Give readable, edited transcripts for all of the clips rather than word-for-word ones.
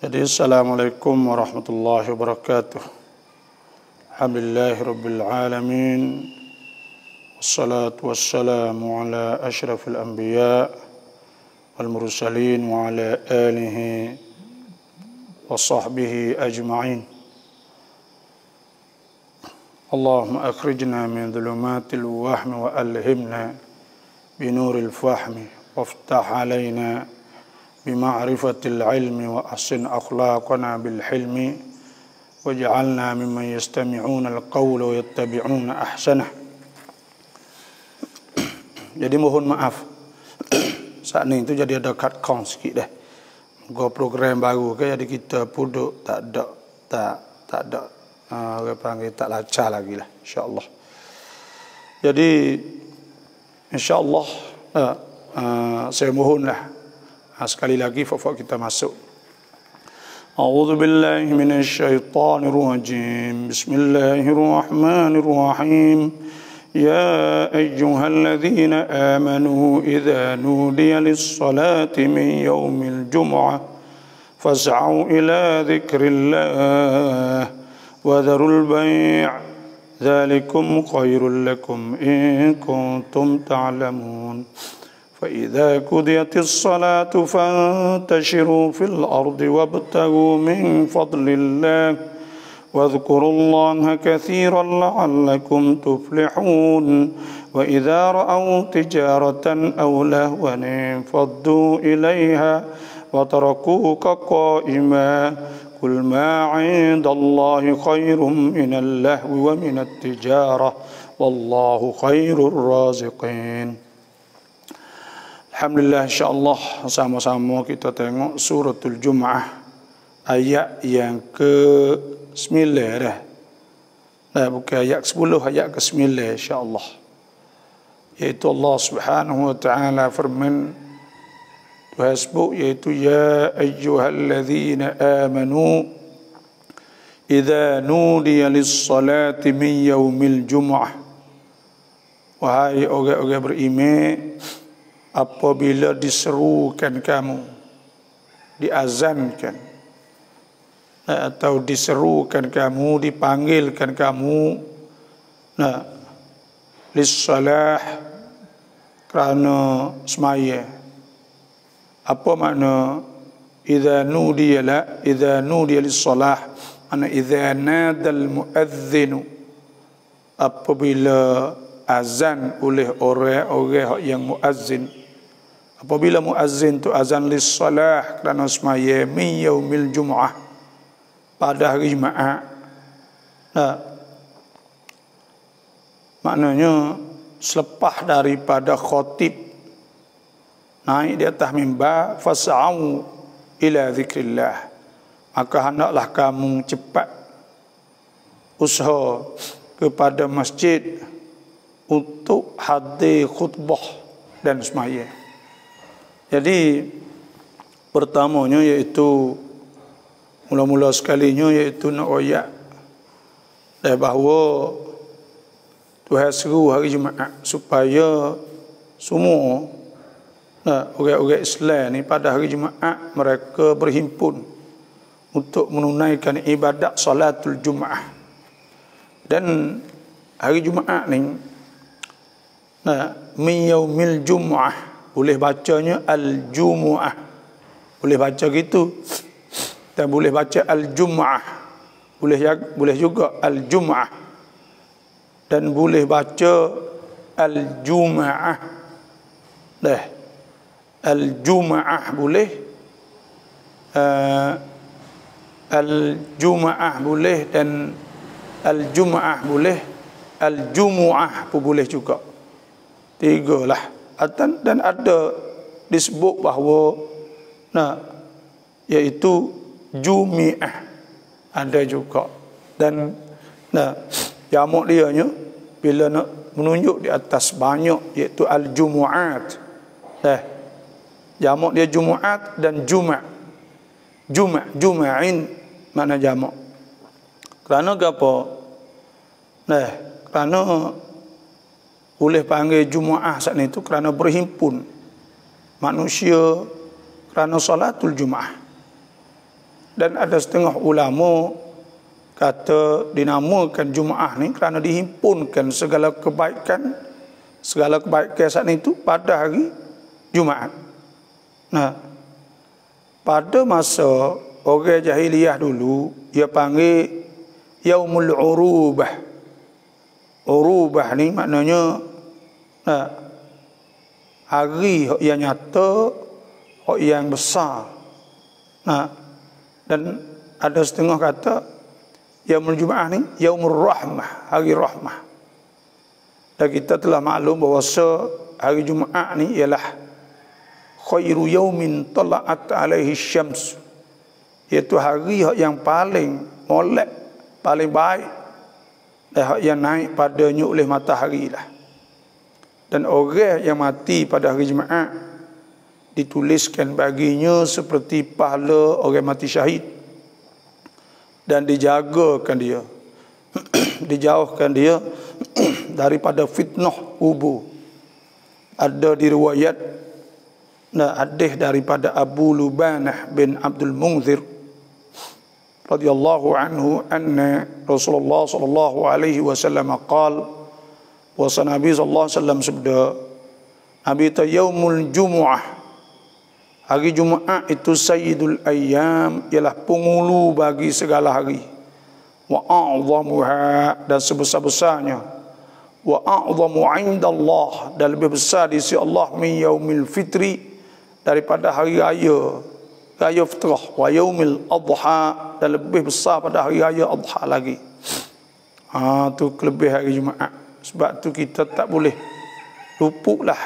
Jadi assalamualaikum warahmatullahi wabarakatuh. Alhamdulillahirabbil alamin. Wassalatu wassalamu ala asyrafil anbiya wal mursalin wa ala alihi wa sahbihi ajma'in. Allahumma akhrijna min dhulumatil wahmi wa alhimna binuril fahmi waftah alaina bima'rifatil ilmi wa ahsin akhlaqana bil hilmi waj'alna mimman yastami'una al-qawla wa yattabi'una ahsanah. Jadi mohon maaf saat ini itu jadi ada cut count sikit dah. Go program baru ke jadi kita puduk tak ada orang panggil tak lancar lagi lah insya-Allah. Jadi insya-Allah saya mohonlah sekali lagi fafak kita masuk. A'udzu billahi minasy syaithanir rajim. Bismillahirrahmanirrahim. Ya ayyuhalladzina amanu idza nudiya lis-salati min yaumil jumu'ah fas'au ila dzikrillah wa dharul bai'. Dzalikum khairul lakum in kuntum ta'lamun. فإذا قضيت الصلاة فانتشروا في الأرض وابتغوا من فضل الله واذكروا الله كثيرا لعلكم تفلحون وإذا رأوا تجارة أو لهوا انفضوا إليها وتركوك قائما قل ما عند الله خير من اللهو ومن التجارة والله خير الرازقين. Alhamdulillah, insyaAllah sama-sama kita tengok suratul Jum'ah ayat yang ke-9 dah. Bukan ayat ke-10, ayat ke-9 insyaAllah. Iaitu Allah subhanahu wa ta'ala firman Tuhan sebut iaitu ya ayyuhalladzina amanu idza nudiya lis-salati min yaumil jum'ah. Wahai orang-orang beriman, apabila diserukan kamu, diazankan atau diserukan kamu, dipanggilkan kamu, lis-salah, kerana semaya. Apa makna idza nudiya lis-salah? Makna idza nadal muadzin, apabila azan oleh orang-orang yang muazzin. Apabila muazzin tu azan lis-salah kerana semaya min yaumil jumu'ah, pada hari Jumaat. Maknanya selepas daripada khatib naik di atas mimbar, fas'au ila zikrillah, maka hendaklah kamu cepat usaha kepada masjid untuk hadir khutbah dan semaya. Jadi pertamanya iaitu mula-mula sekalinya iaitu nak royak bahawa Tuhan seru hari Jumaat supaya semua orang-orang Islam ni pada hari Jumaat mereka berhimpun untuk menunaikan ibadat salatul Jumaat. Dan hari Jumaat ni min yaumil jumu'ah, boleh bacanya al-jumu'ah, boleh baca gitu, dan boleh baca al-jumu'ah, boleh juga al-jumu'ah, dan boleh baca al-jumu'ah. Al-jumu'ah boleh, al-jumu'ah boleh, dan al-jumu'ah boleh, al-jumu'ah pun boleh juga. Tiga lah. Dan ada disebut bahawa iaitu jumi'ah ada juga. Dan jamak dia nya bila nak menunjuk di atas banyak iaitu al-jumu'at. Jamak dia jumu'at dan juma'. Juma'in makna jamak. Kerana apa? Kerana boleh panggil Jumaah saat itu kerana berhimpun manusia kerana salatul Jumaah. Dan ada setengah ulama kata dinamakan Jumaat ni kerana dihimpunkan segala kebaikan saat itu pada hari Jumaat. Nah, pada masa orang jahiliyah dulu, dia panggil Yaumul Urubah. Urubah ni maknanya hari yang nyata, yang besar. Dan ada setengah kata Yaumul Jumaah ni Yaumul Rahmah, hari rahmah. Dan kita telah maklum bahawa hari Jumaat ni ialah khairu yaumin tala'at alaihi syams, iaitu hari yang paling molek, paling baik, dan yang naik padanya oleh matahari lah. Dan orang yang mati pada hari Jumaat dituliskan baginya seperti pahala orang mati syahid, dan dijagakan dia dijauhkan dia daripada fitnah kubur. Ada diriwayat hadis daripada Abu Lubanah bin Abdul Munzir radhiyallahu anhu anna Rasulullah sallallahu alaihi wasallam qala, wa Nabi sallallahu alaihi wasallam sabda, Nabi ta yaumul jumu'ah, hari Jumaat itu sayyidul ayyam, ialah penghulu bagi segala hari. Wa a'zamuha, dan sebesar-besarnya. Wa a'zamu 'indallah, dan lebih besar di sisi Allah min yaumil fitri, daripada hari raya fitrah. Wa yaumil adha, dan lebih besar pada hari raya adha lagi. Tu kelebihan hari Jumaat. Sebab tu kita tak boleh luputlah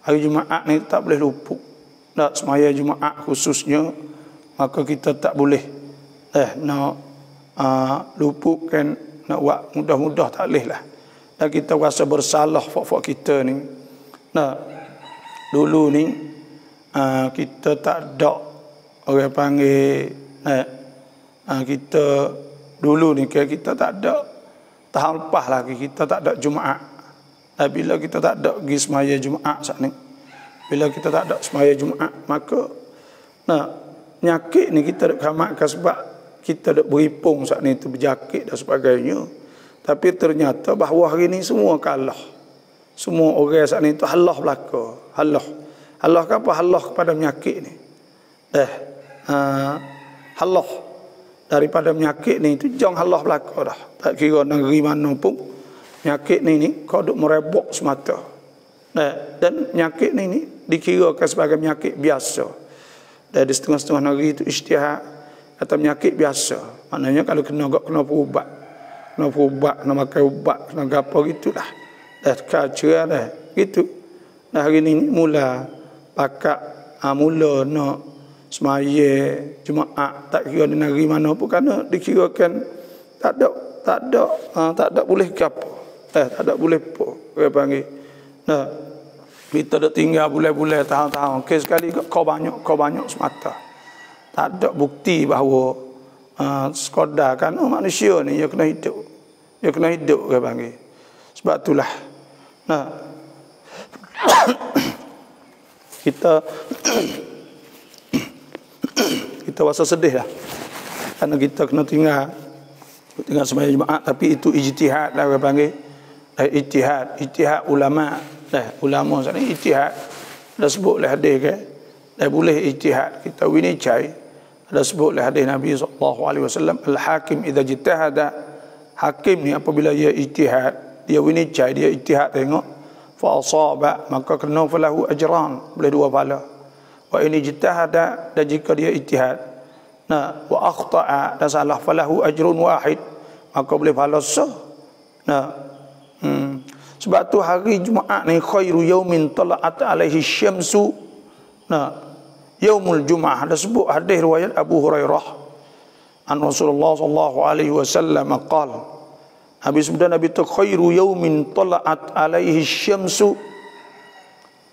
hari Jumaat ni, tak boleh luput. Nak semaya Jumaat khususnya, maka kita tak boleh nak luputkan, nak buat mudah-mudah tak boleh lah. Dan kita rasa bersalah fak-fak kita ni. Nah, dulu ni kita tak ada orang panggil kita dulu ni kita tak ada, tahun lepas lagi kita tak ada Jumaat. Bila kita tak ada pergi semaya Jumaat saat ni, bila kita tak ada semaya Jumaat, maka penyakit ni kita nak kamatkan sebab kita nak beripung saat ni tu, berjakit dan sebagainya. Tapi ternyata bahawa hari ni semua kalah. Semua orang saat ni tu halah belaka. Halah ke apa? Halah kepada penyakit ni. Halah daripada penyakit ni tu, jangan halah belaka dah. Tak kira negeri mana pun, penyakit ni kau duk merebok semata. Dan penyakit ni dikirakan sebagai penyakit biasa. Dan di setengah-setengah negeri itu ijtihad kata penyakit biasa. Maknanya kalau kena perubat, kena makan ubat, kena gapo gitulah. Dah kacau dah gitu. Nah, hari ni mula pakak mula nak semaya Jumaat, tak kira di negeri mana pun, kerana dikirakan tak ada boleh ke apa. Tak ada boleh apa orang panggil. Nah, kita dah tinggal bulan-bulan, tahun-tahun, kes sekali kau banyak semata. Tak ada bukti bahawa sekadar kan manusia ni dia kena hidup orang panggil. Sebab itulah kita rasa sedih lah, kerana kita kena tinggal sembahyang Jumaat. Tapi itu ijtihad lah orang panggil. Ijtihad ulama. Ulama sana ijtihad. Dah sebut oleh hadis kan, dah boleh ijtihad. Kita winicai. Ada sebut oleh hadis Nabi SAW, al-hakim idza jitahada, hakim ni apabila dia ijtihad, dia winicai, dia ijtihad tengok, fa asaba, maka kena falahu ajran, boleh 2 pahala. Wa ini jitahada, dan jika dia ijtihad wa akhta'a, dan salah, falahu ajrun wahid, maka boleh pahala sah. Sebab tu hari Jumaat ni khairu yaumin tala'at alaihi syamsu, yaumul Jumaah. Ada sebut hadis riwayat Abu Hurairah an Rasulullah sallallahu alaihi wasallam qala, Nabi sebut, Nabi tu khairu yaumin tala'at alaihi syamsu,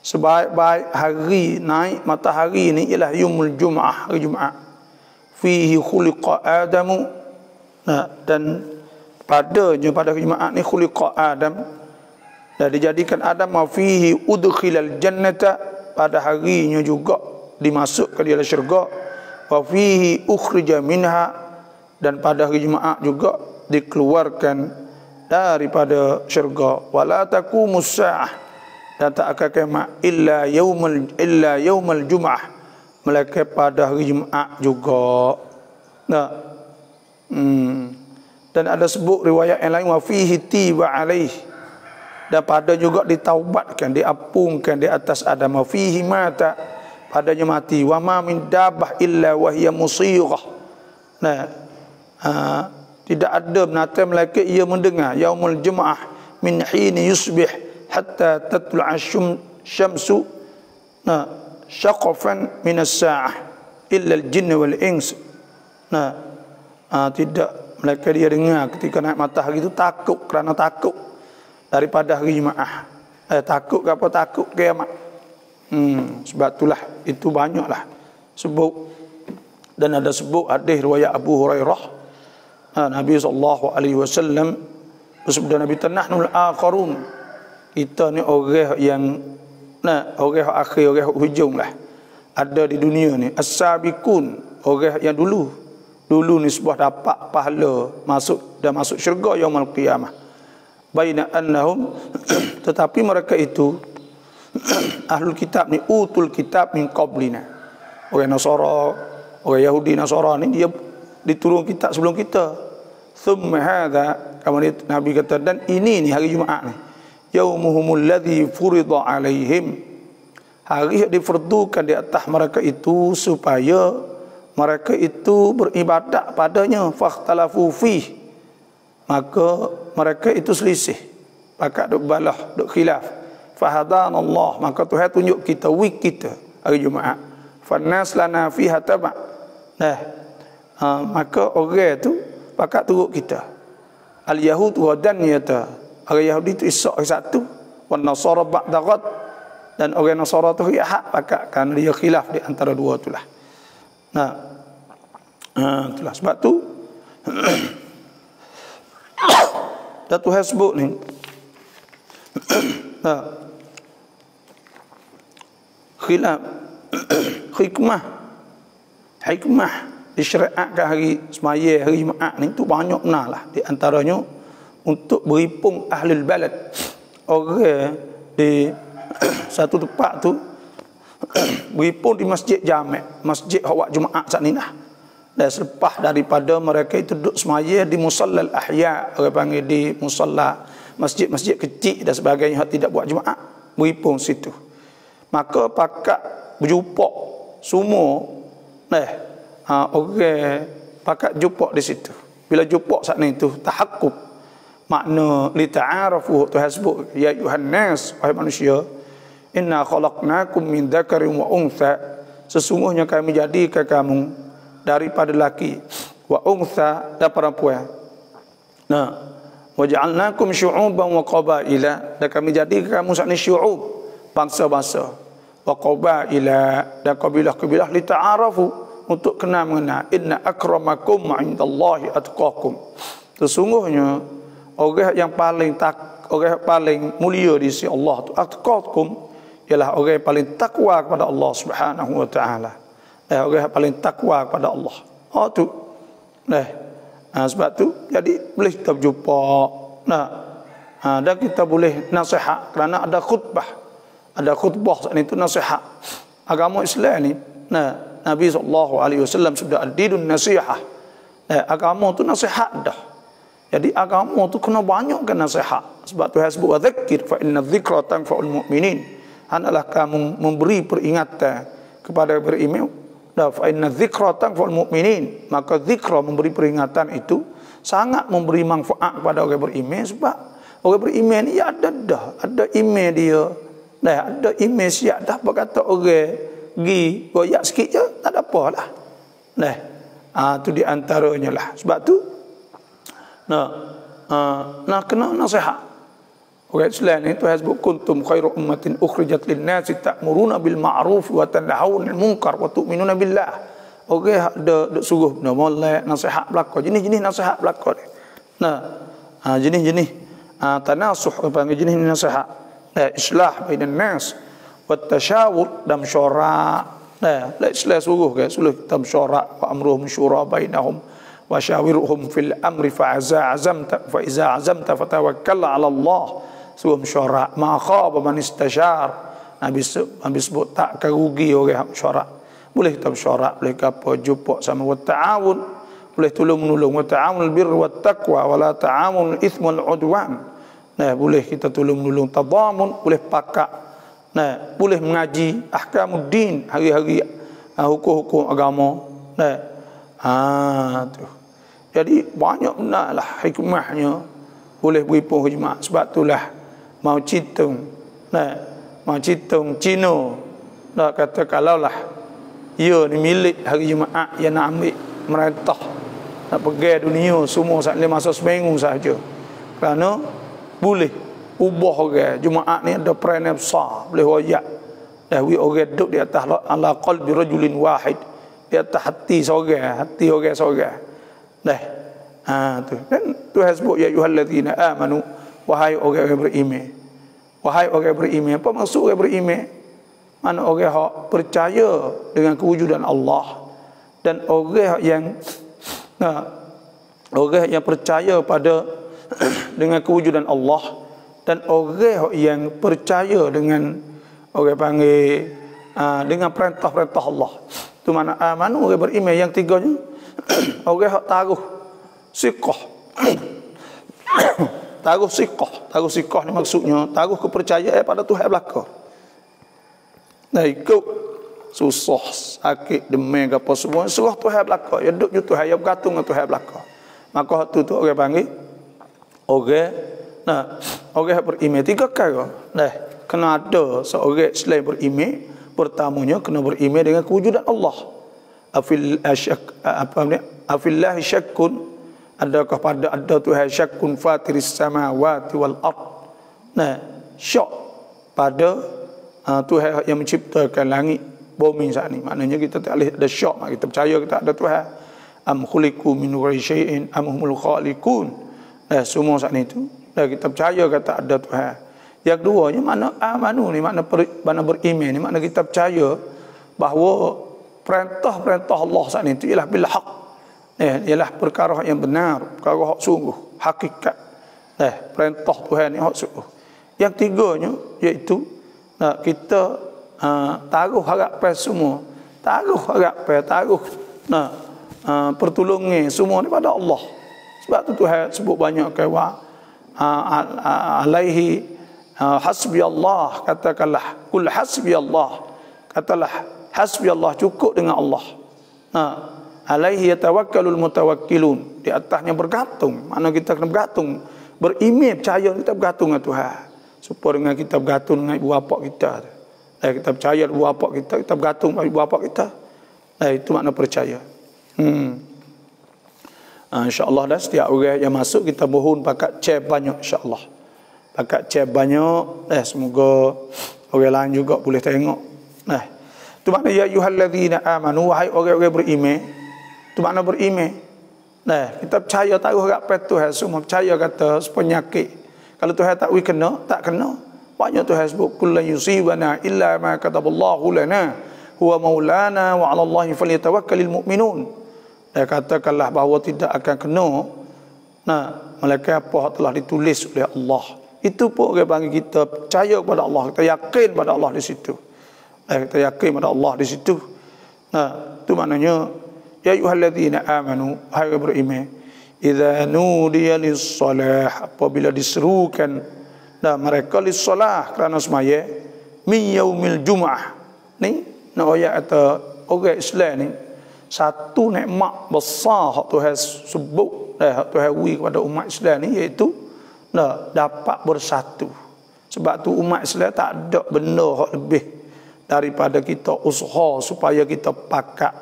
sebaik-baik hari naik matahari ni ialah yaumul Jumaah, hari Jumaat. Fihi khuliqa Adamu, dan padanya pada hari Jumaat ni khuliqa Adam, dan dijadikan Adam, wa fihi udkhilal jannata, pada harinya juga dimasukkan dia dalam syurga. wa fihi ukhrija minha, dan pada hari Jumaat juga dikeluarkan daripada syurga. Wala taqumus saah, dan tak akan kiamat illa yaumul Jumaah, melainkan pada hari Jumaat juga. Nah, dan ada sebut riwayat yang lain wa fihi tiba alaih, dan pada juga ditaubatkan, diampungkan di atas Adam. Wa fihi mata, padanya mati. Wa ma min dabah illa wa hiya musighah. Nah, tidak ada binatang melainkan ia mendengar yaumul Jumaah min hini yusbih hatta tatlu'a syamsu syaqafan min as-sa'ah illa al-jinn wal ins. Tidak mereka dia dengar ketika naik matahari itu takut, kerana takut daripada hari Jumaat. Takut ke apa? Takut kiamat. Sebab itulah itu banyaklah sebut. Dan ada sebut hadis riwayat Abu Hurairah, Nabi SAW bersabda, Nabi nahnul akharun, kita ni orang yang orang akhir, orang hujung lah ada di dunia ni. As-sabiqun, orang yang dulu ni sebuah dapat pahala masuk syurga yaumul qiyamah. Baina annahum, tetapi mereka itu ahlul kitab ni, utul kitab min qablina, orang Nasara, orang Yahudi Nasara ni, dia diturun kitab sebelum kita. Thumma hadha, kemudian Nabi kata, dan ini ni hari Jumaat ni, yaumuhumul ladzi furida alaihim, hari yang difardukan di atas mereka itu supaya mereka itu beribadat padanya. Fakhtalafu fih, maka mereka itu selisih, pakat duk balah, duk khilaf. Fahadanallah, maka Tuhan tunjuk kita week kita hari Jumaat. Fannas lana fiha taba'. Maka orang tu pakat turut kita. Al-Yahud wa daniyata, orang Yahudi tu esok hari Sabtu, wan Nasara ba'da ghad, dan orang Nasara tu hari Ahad, pakat kan dia khilaf di antara dua itulah. Itulah sebab tu dah Tuhan sebut ni khilaf hikmah disyariatkan hari semaya hari Jumaat ni tu banyak benar lah. Di antaranya untuk berhimpun ahlul balad, orang di satu tempat tu berhimpun di masjid Jami', masjid awak Jumaat saat ni lah. Dan selepas daripada mereka itu duduk semaya di musallal ahya, orang panggil di musalla, masjid-masjid kecil dan sebagainya, tidak buat Jumaat, berhimpun situ. Maka pakat berjumpa semua orang pakat jumpa di situ. Bila jumpa saat ni tu tahakkuk, makna li ta'arafu, Tuhan sebut, ya ayuhan nas, wahai manusia, inna khalaqnakum min dzakarin wa untha, sesungguhnya kami jadikan kamu daripada laki, wa untha, dan perempuan. Wa ja'alnakum syu'uban wa qabaila, dan kami jadikan kamu saat ni syu'ub, bangsa-bangsa, wa qabaila, dan kabilah-kabilah, li ta'arafu, untuk kenal mengenal. Inna akramakum 'indallahi atqakum, sesungguhnya orang yang paling mulia di sisi Allah tu atqakum, ialah orang yang paling takwa kepada Allah Subhanahu wa taala. Orang yang paling takwa kepada Allah. Tu. Sebab tu jadi boleh kita berjumpa. Dan kita boleh nasihat, kerana ada khutbah. Ada khutbah saat itu nasihat. Agama Islam ni, Nabi SAW sudah ad-dinun nasihah. Agama tu nasihat dah. Jadi agama tu kena banyakkan nasihat. Sebab Tuhan sebut wa dzakir fa inna dzikra tanfa'ul mu'minin. Hendaklah kamu memberi peringatan kepada beriman. Fa inna dzikra tanfa'ul mu'minin. Maka zikra, memberi peringatan itu sangat memberi manfaat kepada orang beriman. Sebab orang beriman ni ada iman dia. Ada iman siap dah, berkata orang pergi goyak sikit je, tak ada apalah. Itu di antaranya lah. Sebab tu kena nasihat. Orang Islam ni Tuhan sebut kuntum khairu ummatin ukhrijat lin-nasi ta'muruna bil ma'ruf wa tanhauna 'anil munkar wa tu'minuna billah. Orang ada suruh molek nasihat belaka, jenis-jenis nasihat belaka ni. Jenis-jenis tanasuh, panggil jenis nasihat. Islah bainan nas wa tasyawur, dan mesyuarat. Nah, Islam suruh ke suruh kita mesyuarat wa amruhum syura bainahum wa syawirhum fil amri fa iza azamta fatawakkal 'ala Allah. Suruh mesyuarat ma khaba man istashar. Nabi sebut tak kerugi orang mesyuarat. Boleh kita mesyuarat, boleh apa jumpa sama wa ta'awun, boleh tolong-menolong wa ta'awunul birri wat taqwa wa la ta'awunul itsmi wal 'udwan. Nah, boleh kita tolong-menolong tadamun, boleh pakak. Nah, boleh mengaji ahkamuddin, hari-hari hukum-hukum agama. Nah, tu. Jadi banyak benarlah hikmahnya. Boleh berhimpun jemaah. Sebab itulah mau citung. Nah, mau citung Cina. Nak kata kalaulah ia ni milik hari Jumaat yang nak ambil merintah, nak pergi dunia semua saat masa seminggu saja. Kerana boleh ubah orang Jumaat ni ada peranan besar, boleh royak. Wi orang duduk di atas ala qalbi rajulin wahid, di atas hati orang seorang. Tu. Dan Tuhan sebut ya ayyuhallazina amanu, wahai orang yang beriman. Wahai orang yang beriman, apa maksud orang beriman? Mana orang yang percaya dengan kewujudan Allah, dan orang yang percaya pada dengan kewujudan Allah, dan orang yang percaya dengan orang panggil dengan perintah-perintah Allah. Itu mana amanu, orang beriman. Yang tiganya orang yang taruh siqah. Taruh siqah ni maksudnya taruh kepercayaan pada Tuhan belaka. Nah, ikut susah, sakit, demam apa semua serah Tuhan belaka. Ya duduk je Tuhan, ya bergantung dengan Tuhan belaka. Maka tu orang panggil orang beriman. Tiga perkara. Kena ada seorang Islam beriman. Pertamanya kena beriman dengan kewujudan Allah. Afillahi syakkun, adakah pada ada Tuhan syakkun fatiris samawati wal ard. Syak pada Tuhan yang menciptakan langit bumi saat ni. Maknanya kita tak boleh ada syak, kita percaya kita ada Tuhan. Am khuliqu min ghairi syai'in am humul khaliqun. Semua saat ni tu kita percaya kata ada Tuhan. Yang keduanya makna amanu ni, makna beriman ni, makna kita percaya bahawa perintah-perintah Allah saat ni tu ialah bil haq. Ialah perkara yang benar, perkara hak sungguh, hakikat. Perintah Tuhan ni hak sungguh. Yang tiganya iaitu kita taruh harapan semua, pertolongan semua ni pada Allah. Sebab tu Tuhan sebut banyak kata alaihi hasbi Allah, katakanlah kul hasbi Allah, katalah hasbi Allah, cukup dengan Allah. Alaihi yatawakkalul mutawakkilun, di atasnya bergantung. Mana kita kena bergantung, beriman, percaya kita bergantung dengan Tuhan. Supaya dengan kita bergantung dengan ibu bapa kita. Kita percaya ibu bapa kita, kita bergantung dengan ibu bapa kita. Itu makna percaya. InsyaAllah dah setiap orang yang masuk kita mohon pakat chair banyak, insyaAllah. Pakat chair banyak. Semoga orang lain juga boleh tengok. Itu makna ya ayyuhallazina amanu, wahai orang-orang beriman. Itu makna beriman. Kita percaya tahu harapan Tuhan semua, percaya kata penyakit. Kalau Tuhan tak tak kena. Banyak Tuhan sebut kullu yusibana illa ma kataballahu lana huwa maulana wa 'ala Allahi falyatawakkalul mu'minun. Katakanlah bahawa tidak akan kena melainkan apa telah ditulis oleh Allah. Itu pun orang panggil kita percaya kepada Allah, kita yakin pada Allah di situ. Kita yakin pada Allah di situ. Itu maknanya ya ayyuhallazina amanu, hai beriman, idza nudiya lis-shalah, apabila diserukan mereka lis-shalah kerana semaya min yaumil jumu'ah. Ni nak ayat kata orang Islam ni satu nikmat besar hak Tuhan sebut, hak Tuhan beri kepada umat Islam ni, iaitu dapat bersatu. Sebab tu umat Islam tak ada benda hak lebih daripada kita usaha supaya kita pakat.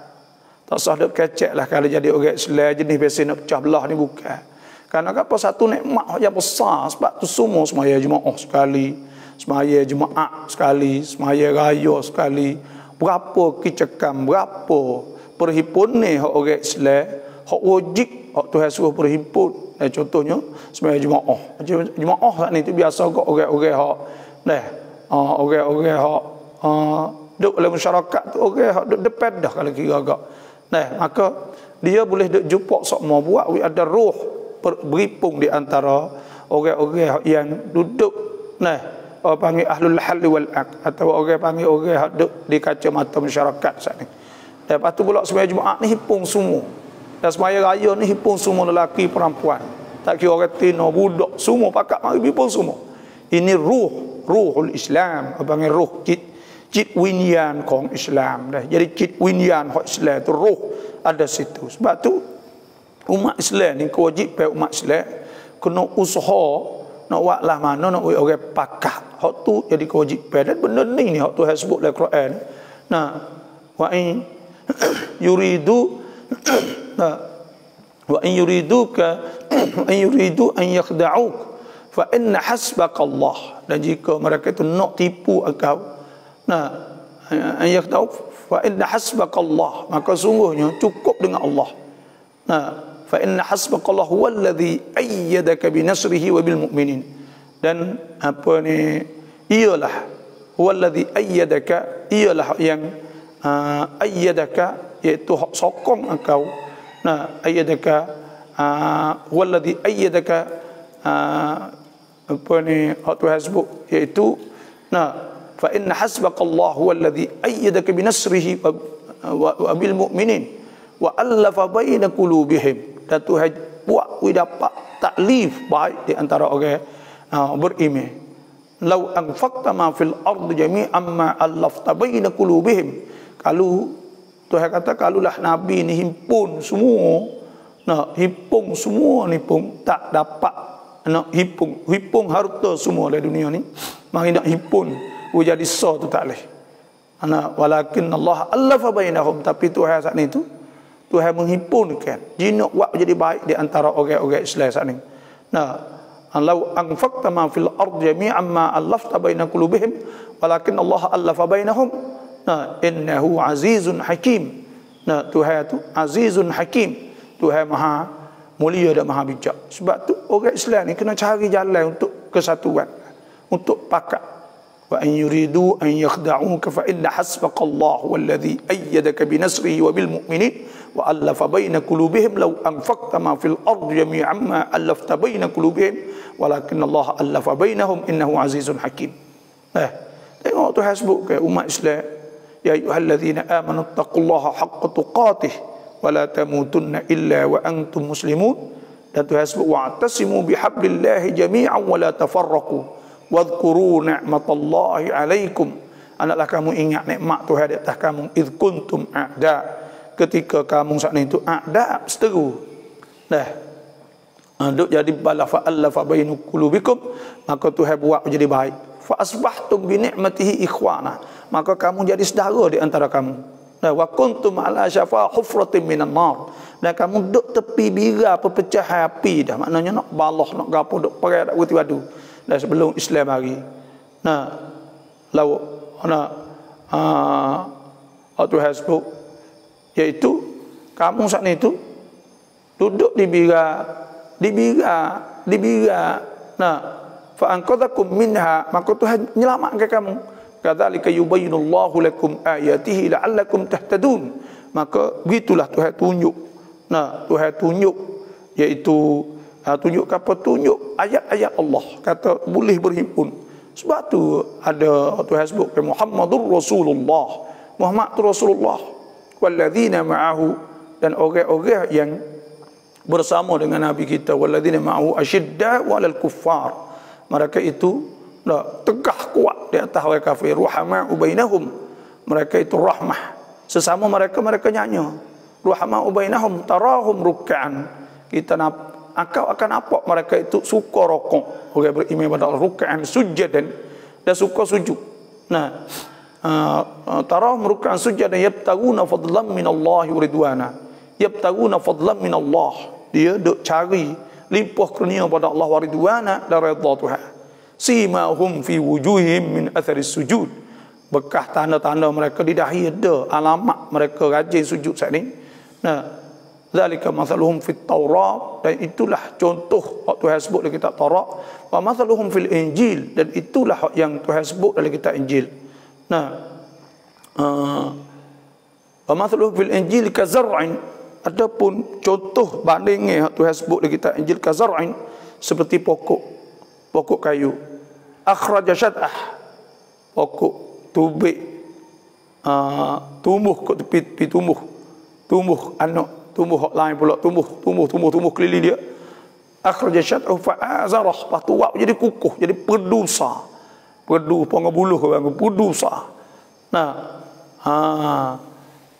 Tak usah duk kecek lah kalau jadi orang Islam jenis biasa nak pecah belah ni, bukan. Kerana apa, satu nikmat yang besar. Sebab tu semua semaya jemaah sekali, semaya jemaah sekali, semaya raya sekali. Berapa kecekam, berapa perhimpunan hak orang Islam, hak wajib, hak Tuhan suruh perhimpun. Contohnya semaya jemaah. Jemaah saat ni tu biasa kok orang-orang hak orang-orang hak duk dalam masyarakat tu orang hak duk depan dah kalau kira agak. Nah, maka dia boleh duk jumpa semua buat ada roh beripung di antara orang-orang yang duduk orang panggil ahlul hal wal aqd atau orang panggil orang hak duk di kacamata masyarakat saat ni. Lepas tu pula sembahyang Jumaat ni hipung semua. Dan sembahyang raya ni hipung semua lelaki perempuan. Tak kira orang tino budak semua pakat mari hipung semua. Ini ruhul Islam, apa panggil ruh cit winyanของ Islam dah. Jadi cit winyan hak Islam tu ruh ada situ. Sebab tu umat Islam ni kewajipan umat Islam kena usaha nak buat lah mana nak buat orang pakat. Hak tu jadi kewajipan dan benda ni hak Tuhan sebut dalam Quran. Nah, wa in yuridu wa in yuridu an yakhda'uk fa inna hasbakallah. Dan jika mereka itu nak tipu engkau, an yakhda'uk fa inna hasbakallah, maka sungguhnya cukup dengan Allah. Fa inna hasbakallah huwallazi ayyadaka binasrihi wa bil mu'minin. Dan apa ni, ialah huwallazi ayyadaka, ialah yang ayyadaka, iaitu sokong engkau. Ayyadaka huwallazi ayyadaka, apa ni hak Tuhan sebut, iaitu fa inna hasbakallah huwallazi ayyadaka binasrihi wa bil mu'minin wa allafa baina qulubihim. Dan Tuhan buat dapat taklif baik di antara orang beriman. Lau anfaqta ma fil ardi jami'an ma allafta baina qulubihim. Kalau Tuhan kata kalulah Nabi ni himpun semua, himpung semua ni pun tak dapat nak himpung harta semua dalam dunia ni. Mari nak himpun jadi sah tu tak boleh. Walakin Allah allafa bainahum, tapi Tuhan saat ni tu Tuhan menghimpunkan jinak buat jadi baik di antara orang-orang Islam saat ni. Lau anfaqta ma fil ardi jami'an ma allafta baina qulubihim walakin Allah allafa bainahum. Innahu azizun hakim. Tuhan tu azizun hakim. Tuhan maha mulia dan maha bijak. Sebab tu orang Islam ni kena cari jalan untuk kesatuan, untuk pakat. Wa in yuridu an yakhda'uka fa inna hasbaqallahu wallazi ayyadaka binasrihi wa bil mu'minin wa allafa baina qulubihim law anfaqta ma fil ardi jami'an ma allafta baina qulubihim walakin Allah allafa bainahum innahu azizun hakim. Tengok Tuhan sebut ke umat Islam, ya ayyuhallazina amanu taqullaha haqqa tuqatih wa la tamutunna illa wa antum muslimun. Dan Tuhan sebut wa'tasimu bihablillahi jami'an wa la tafarraqu wadhkuru ni'matallahi alaikum. Anaklah kamu ingat nikmat Tuhan di atas kamu, id kuntum a'da, ketika kamu saat itu a'da, seteru. Duk jadi bala fa'allafa baina qulubikum, maka Tuhan buat menjadi baik. Fa asbahtum bi ni'matihi ikhwana, maka kamu jadi saudara di antara kamu. Wa kuntum ala syafa hufratin minan nar, dan kamu duk tepi bira perpecahan api dah, maknanya nak balah nak gapo duk perang dak putih padu dah sebelum Islam hari. Law Tuhan sebut, iaitu kamu saat itu duduk di bira fa anqadhakum minha, maka Tuhan menyelamatkan kamu. Kadzalika yubayyinullahu lakum ayatihi la'allakum tahtadun. Maka begitulah Tuhan tunjuk. Tuhan tunjuk, iaitu tunjuk apa? Tunjuk ayat-ayat Allah, kata boleh berhimpun. Sebab tu ada Tuhan sebut ke Muhammadur Rasulullah, Muhammad tu Rasulullah, walladzina ma'ahu, dan orang-orang yang bersama dengan Nabi kita, walladzina ma'ahu asyidda'u 'alal kuffar, mereka itu tegah kuat di atas orang kafir, ruhama'u bainahum, mereka itu rahmah sesama mereka nyanyi, ruhama'u bainahum tarahum ruk'an, kita akau akan apa mereka itu suka rokok, orang beriman pada Allah, ruk'an sujadan, dan suka sujud. Tarahum ruk'an sujadan yabtaguna fadlan minallahi wa ridwana, yabtaguna fadlan minallah, dia duk cari limpah kurnia pada Allah wa ridwana, dan redha Tuhan. Simahum fi wujuhim min atharis sujud, bekas tanda-tanda mereka di dahi ada alamat mereka rajin sujud saat ni. Zalika mathaluhum fit Taurat, dan itulah contoh hak Tuhan sebut dalam kitab Taurat. Wa mathaluhum fil Injil, dan itulah hak yang Tuhan sebut dalam kitab Injil. Wa mathaluhu fil injil ka zar'in, adapun contoh bandingnya Tuhan sebut di kitab Injil ka zar'in, seperti pokok kayu, akhraja syat'ah, pokok tubik tumbuh kat tepi tumbuh anak, tumbuh hak lain pula, tumbuh keliling dia, akhraja syat'ah fa'azarah, patu wak jadi kukuh, jadi perdusa, perdu pengabuluh orang perdusa. Nah,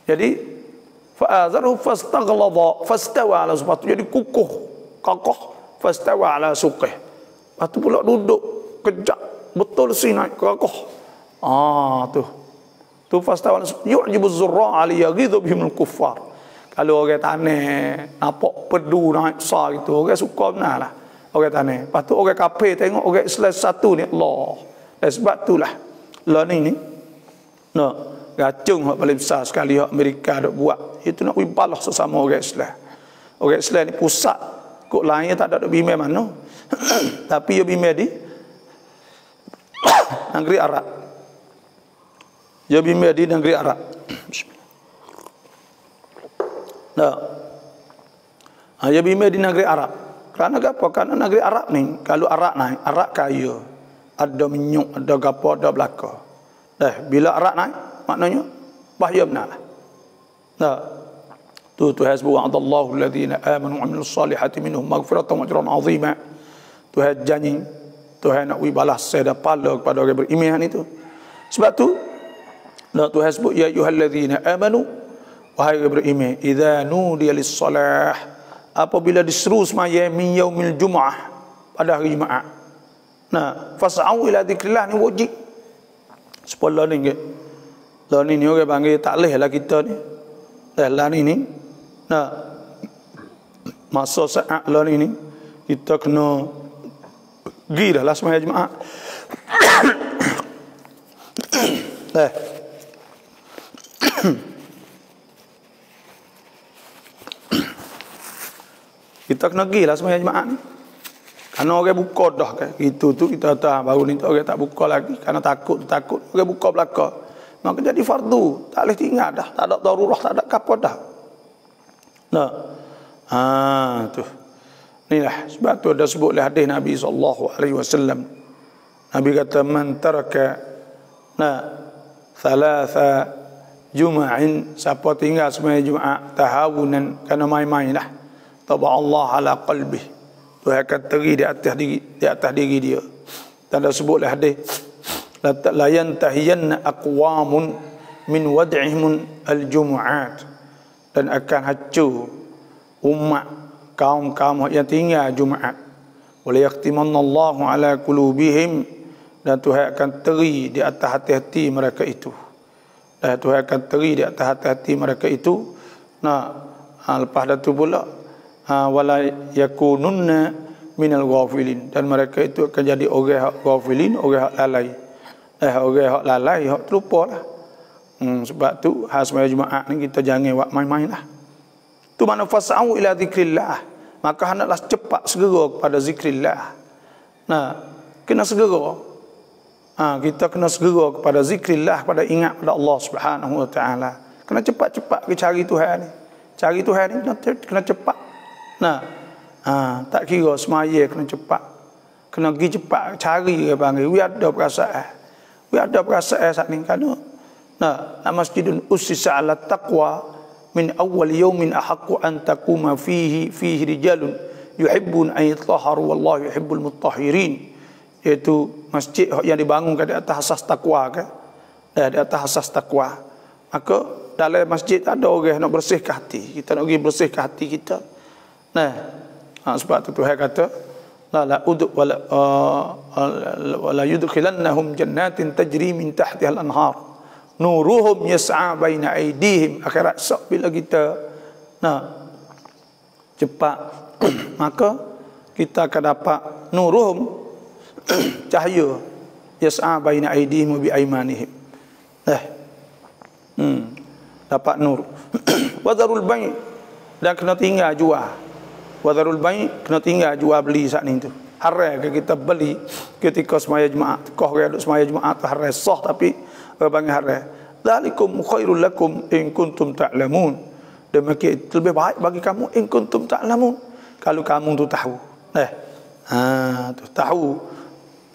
jadi fa'azarah fastaghlaba fastawa ala sepatu, jadi kukuh kokoh, fastawa ala suqih, patu pula duduk kejap betul si naik kokoh. Tu fastawa ala suqih yu'jibu az-zurra'a li yaghidhu bihim al-kuffar. Kalau orang tanah nampak perdu naik besar gitu, orang suka benar lah orang tanah. Lepas tu orang kafir tengok orang Islam satu ni, Allah. Sebab itulah lah ni racun yang paling besar sekali yang Amerika ada buat, itu nak balas sesama orang Islam. Orang Islam ni pusat, kok lainnya tak ada bimbing mana. Tapi dia bimbing di negeri Arab. Dia bimbing di negeri Arab. Dia bimbing di negeri Arab. Kerana apa? Kerana negeri Arab ni, kalau Arab naik, Arab kaya, ada minyak, ada gapo, ada belaka. Bila Arab naik, maknanya bahaya benar. Tuhan sebut wa'adallahu alladhina amanu wa 'amilus salihati minhum maghfiratan wa ajran 'azima. Tuhan janji, Tuhan nak balas saya pahala kepada orang beriman itu. Sebab tu Tuhan sebut ya ayyuhalladzina amanu, wahai orang beriman, idza nudiya lis-salah, apabila diseru semaya min yaumil jumu'ah, pada hari Jumaat. Fas'au ila dzikrillah, ni wajib. Sepuluh ni ke? Lah ni orang panggil tak leh lah kita ni. Lah ni. Masa saat lah ni kita kena pergi dah lah sembahyang Jumaat. Kita kena pergi lah sembahyang Jumaat ni. Karena orang buka dah kan. Itu tu kita tahu baru ni orang tak buka lagi karena takut orang buka belakang. Maka jadi fardu, tak boleh tinggal dah, tak ada darurah, tak ada apa dah. Tu. Inilah sebab tu ada sebut oleh hadis Nabi SAW. Nabi kata man taraka thalatha jum'in, siapa tinggal sembahyang Jumaat tahawunan, kerana main-main lah, taba Allah ala qalbih, Tuhan akan teri di atas diri dia. Dan ada sebut oleh hadis la yantahiyanna aqwamun min wad'ihim al-jumu'at, dan akan hancur umat kaum-kaum yang tinggal Jumaat. Wala yaqtimanna Allahu ala qulubihim, dan Tuhan akan teri di atas hati-hati mereka itu. Dan Tuhan akan teri di atas hati-hati mereka itu. Lepas itu pula wala yakununna minal ghafilin, dan mereka itu akan jadi orang hak ghafilin, orang hak lalai. Orang hak lalai, hak terlupa lah. Sebab tu sembahyang Jumaat ni kita jangan buat main-main lah. Tu makna fas'au ila zikrillah, maka hendaklah cepat segera kepada zikrillah. Kena segera. Kita kena segera kepada zikrillah, kepada ingat pada Allah Subhanahu wa taala. Kena cepat-cepat ke cari Tuhan ni. Cari Tuhan ni kena cepat. Tak kira semaya, kena cepat. Kena pergi cepat cari dia panggil. We ada perasaan saat ni kerana masjidun ussisa ala taqwa min awal yawmin ahaqqu an taquma fihi rijalun yuhibbun an yatahharu wallahu yuhibbul mutahhirin, iaitu masjid yang dibangunkan di atas asas takwa kan, di atas asas takwa. Maka dalam masjid ada orang nak bersihkan hati, kita nak pergi bersihkan hati kita. Sebab tu Tuhan kata wala yudkhilannahum jannatin tajri min tahtiha al-anhar nuruhum yas'a baina aydihim. Akhirat bila kita cepat maka kita akan dapat nuruhum, cahaya, yas'a baina aydihim wa bi aymanihim. Dapat nur. Wadharul bai', dan kena tinggal jual. Wadharul bai', kena tinggal jual beli saat ni tu. Haram ke kita beli ketika sembahyang Jumaat. Kau orang duk sembahyang Jumaat tu haram sah, tapi orang panggil haram. Dzalikum khairul lakum in kuntum ta'lamun. Demikian itu lebih baik bagi kamu in kuntum ta'lamun. Kalau kamu tu tahu. Tu tahu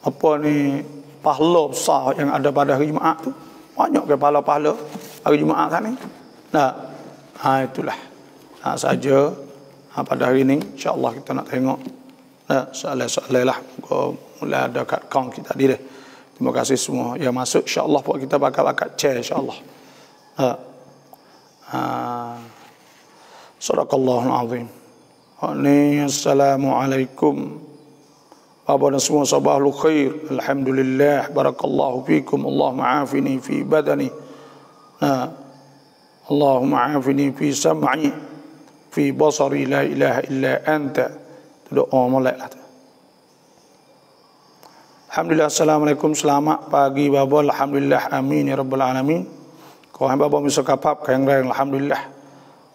apa ni pahala besar yang ada pada hari Jumaat tu. Banyak ke pahala-pahala hari Jumaat kan ni. Itulah. Saja pada hari ni insya-Allah kita nak tengok soalan-soalan lah. Mula ada kat kaum kita tadi dah. Terima kasih semua yang masuk. InsyaAllah kita bakat share insyaAllah. Sadaqallahul azim. Assalamualaikum. Abana semua sabahul khair. Alhamdulillah. Barakallahu fikum. Allahumma afini fi badani. Allahumma afini fi sam'i. Fi basari la ilaha illa anta. Doa mulai lah. Alhamdulillah, assalamualaikum, selamat pagi babo, alhamdulillah, amin ya rabbal alamin. Kau hamba babo bisa kapap kayang raya, alhamdulillah.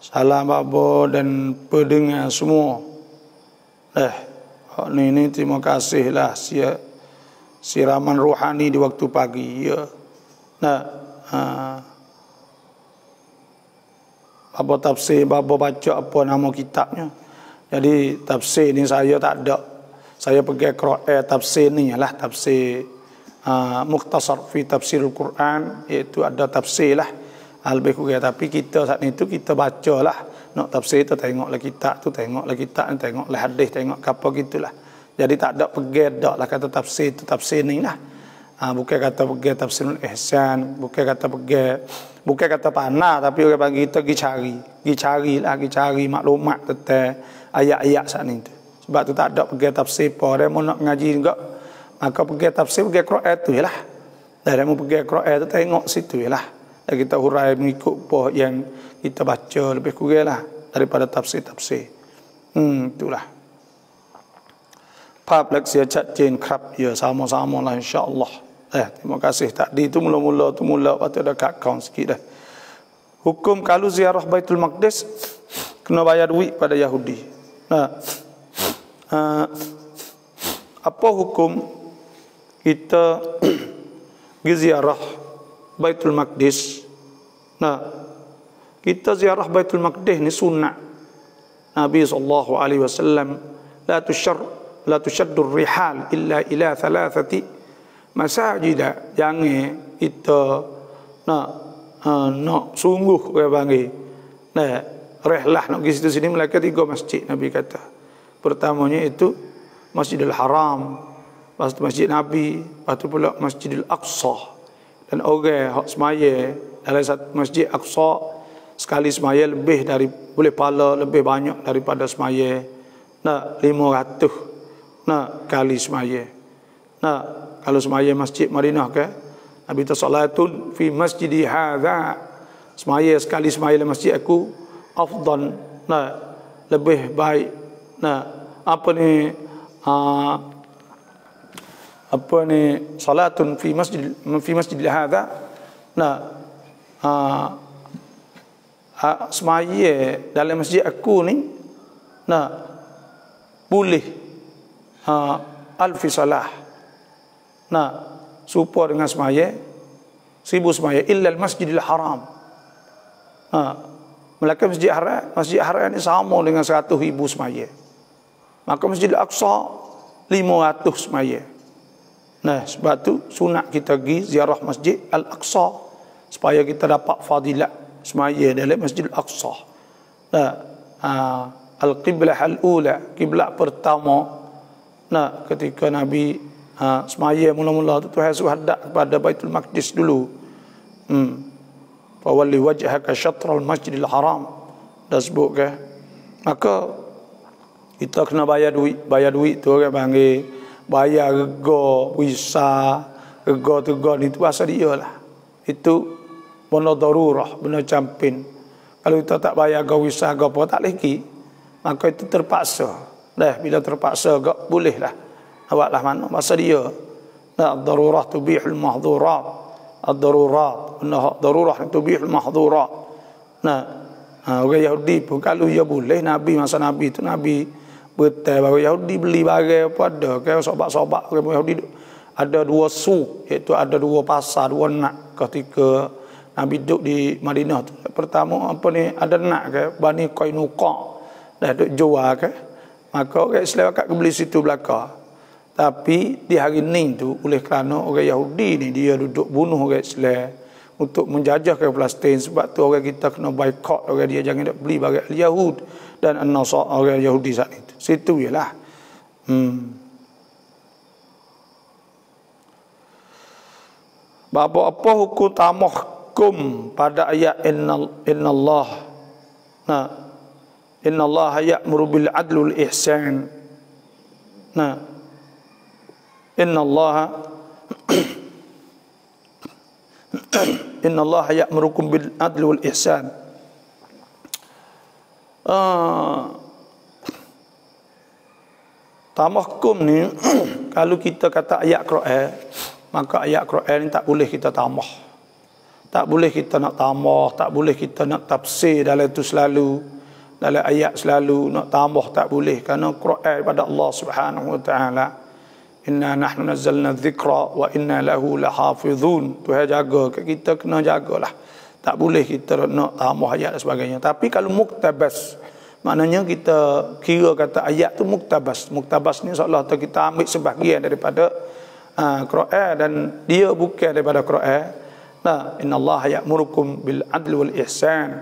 Salam babo dan pendengar semua. Ini terima kasih lah siraman rohani di waktu pagi. Ya. Babo tafsir, babo baca apa nama kitabnya. Jadi tafsir ni saya tak ada. Saya pergi tafsir ni lah, tafsir Mukhtasar fi Tafsirul Quran, iaitu ada tafsir lah lebih kurang. Tapi kita saat itu kita baca lah, nak tafsir tu tengoklah kitab tu, tengoklah kitab ni, tengoklah hadis, tengok apa gitulah. Jadi tak ada pergi dak lah kata tafsir tu tafsir ni lah. Bukan kata pergi tafsirul ihsan, bukan kata panah, tapi orang bagi kita pergi cari maklumat tentang ayat-ayat saat ni tu. Sebab tu tak ada pergi tafsir apa. Dia mau nak ngaji juga, maka pergi tafsir, pergi Quran tu lah. Dan dia mau pergi Quran tu tengok situ lah. Dan kita hurai mengikut apa yang kita baca lebih kurang lah daripada tafsir-tafsir. Itulah. Pap leksi chat chain krab ya sama-sama lah insya-Allah. Terima kasih. Tadi tu mula waktu ada kat account sikit dah. Hukum kalau ziarah Baitul Maqdis kena bayar duit pada Yahudi. Apa hukum kita pergi ziarah Baitul Maqdis? Kita ziarah Baitul Maqdis ni sunnah Nabi SAW. La tushaddur rihal illa ila thalathati masajid. Jangan kita nak sungguh orang panggil rihlah nak pergi situ sini, melainkan 3 masjid. Nabi kata pertamanya itu Masjidil Haram, lepas tu Masjid Nabi, lepas tu pula Masjidil Aqsa. Dan orang hak semaya dalam satu Masjid Aqsa sekali semaya lebih dari boleh pahala lebih banyak daripada semaya 500 kali semaya. Kalau semaya Masjid Madinah ke Nabi ta salatun fi masjidi hadza, semaya sekali semaya dalam masjid aku afdal, lebih baik. Apa ni salatun fi masjid hadza, semaya dalam masjid aku ni boleh alfi salah, serupa dengan semaya 1000 semaya, illa al-masjidil haram. Melainkan masjid haram ni sama dengan 100,000 semaya. Maka Masjid Al-Aqsa 500 semaya. Sebab tu sunat kita pergi ziarah Masjid Al-Aqsa supaya kita dapat fadilat semaya dalam Masjid Al-Aqsa. Al-qiblah al-ula, kiblat pertama. Ketika Nabi semaya mula-mula tu Tuhan suruh hadap kepada Baitul Maqdis dulu. Fawalli wajhaka syatral Masjidil Haram. Dah sebut ke? Maka kita kena bayar duit tu orang panggil bayar rega wisa, rega ni tu asal dia lah. Itu benda darurah, benda campin. Kalau kita tak bayar rega wisa apa tak lagi, maka itu terpaksa. Bila terpaksa gak boleh lah. Awaklah mana masa dia. Darurah tubihul mahdhurat. Ad-darurat, darurah tubihul mahdhurat. Orang Yahudi pun kalau dia boleh, masa Nabi tu Nabi betul bahawa Yahudi beli barang apa ada kan, sobat-sobat orang Yahudi ada 2 su, iaitu ada 2 pasar, 2 nak ketika Nabi duduk di Madinah tu. Pertama apa ni, ada nak ke Bani Qainuqa dah duk jual ke. Maka orang Islam kat beli situ belaka. Tapi di hari ni tu oleh kerana orang Yahudi ni dia duduk bunuh orang Islam untuk menjajah ke Palestin. Sebab tu orang kita kena boycott orang dia, jangan nak beli barang Yahud dan An-Nasara orang Yahudi saat itu. Situ ialah. Apa hukum tamahkum pada ayat innallah. Nah, innallaha ya'muru bil adli wal ihsan. Nah, innallaha ya'murukum bil adli wal ihsan. Tamahkum ni kalau kita kata ayat Quran, maka ayat Quran ni tak boleh kita tamah. Tak boleh kita nak tambah, tak boleh kita nak tafsir dalam itu selalu, dalam ayat selalu nak tambah, tak boleh. Kerana Quran daripada Allah Subhanahu wa taala, inna nahnu nazzalna dzikra wa inna lahu lahafizun. Tuhan jaga, kita kena jagalah. Tak boleh kita nak tambah ayat dan sebagainya. Tapi kalau muktabas, maknanya kita kira kata ayat tu muktabas. Muktabas ni seolah kita ambil sebahagian daripada Quran dan dia bukan daripada Quran. Nah, innallaha ya'murukum bil adli wal ihsan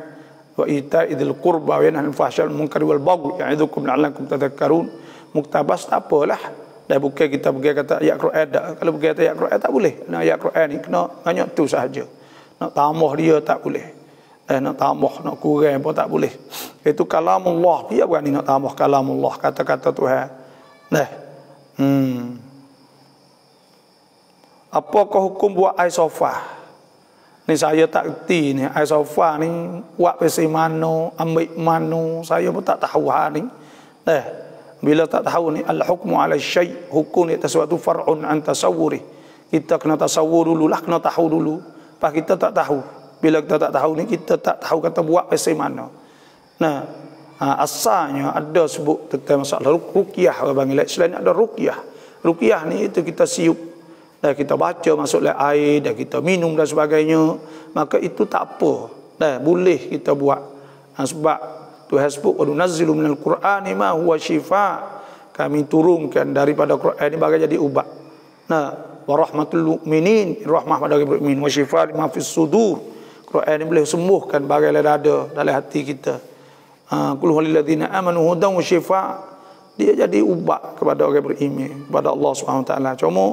wa ita'i dzil qurba wa yanha 'anil fahsya'i wal munkari wal baghi ya'idzukum la'allakum tadhakkarun. Muktabas tak apalah. Dah bukan kita pergi kata ayat Quran dak. Kalau pergi kata ayat Quran tak boleh. Nah, ayat Quran ni kena hanya tu sahaja. Nak tambah dia tak boleh. Nak tambah, nak kurang pun tak boleh. Itu kalamullah. Dia berani nak tambah kalamullah, kata-kata Tuhan. Nah. Apakah hukum buat air sofa? Ni saya tak erti ni, air sofa ni buat pesi mano, ambil mano, saya pun tak tahu hal ni. Bila tak tahu ni, al-hukmu ala syai', hukum ni sesuatu far'un an tasawwuri. Kita kena tasawwur dulu lah, kena tahu dulu. Pas kita tak tahu. Bila kita tak tahu ni, kita tak tahu kata buat pesi mano. Nah, asalnya ada sebut tentang masalah ruqyah, orang panggil selain ada ruqyah. Ruqyah ni itu kita siup, dan kita baca masuk dalam air, dan kita minum dan sebagainya, maka itu tak apa. Dah boleh kita buat. Sebab Tuhan sebut wa nunazzilu minal Qur'ani ma huwa shifa. Kami turunkan daripada Quran ini bagai jadi ubat. Nah, wa rahmatul mu'minin, rahmah pada orang mukmin, wa shifa lima fis sudur. Quran ini boleh sembuhkan bagai dada dalam hati kita. Qul huwal ladzina amanu hudan wa shifa. Dia jadi ubat kepada orang beriman, kepada Allah Subhanahu wa taala. Cuma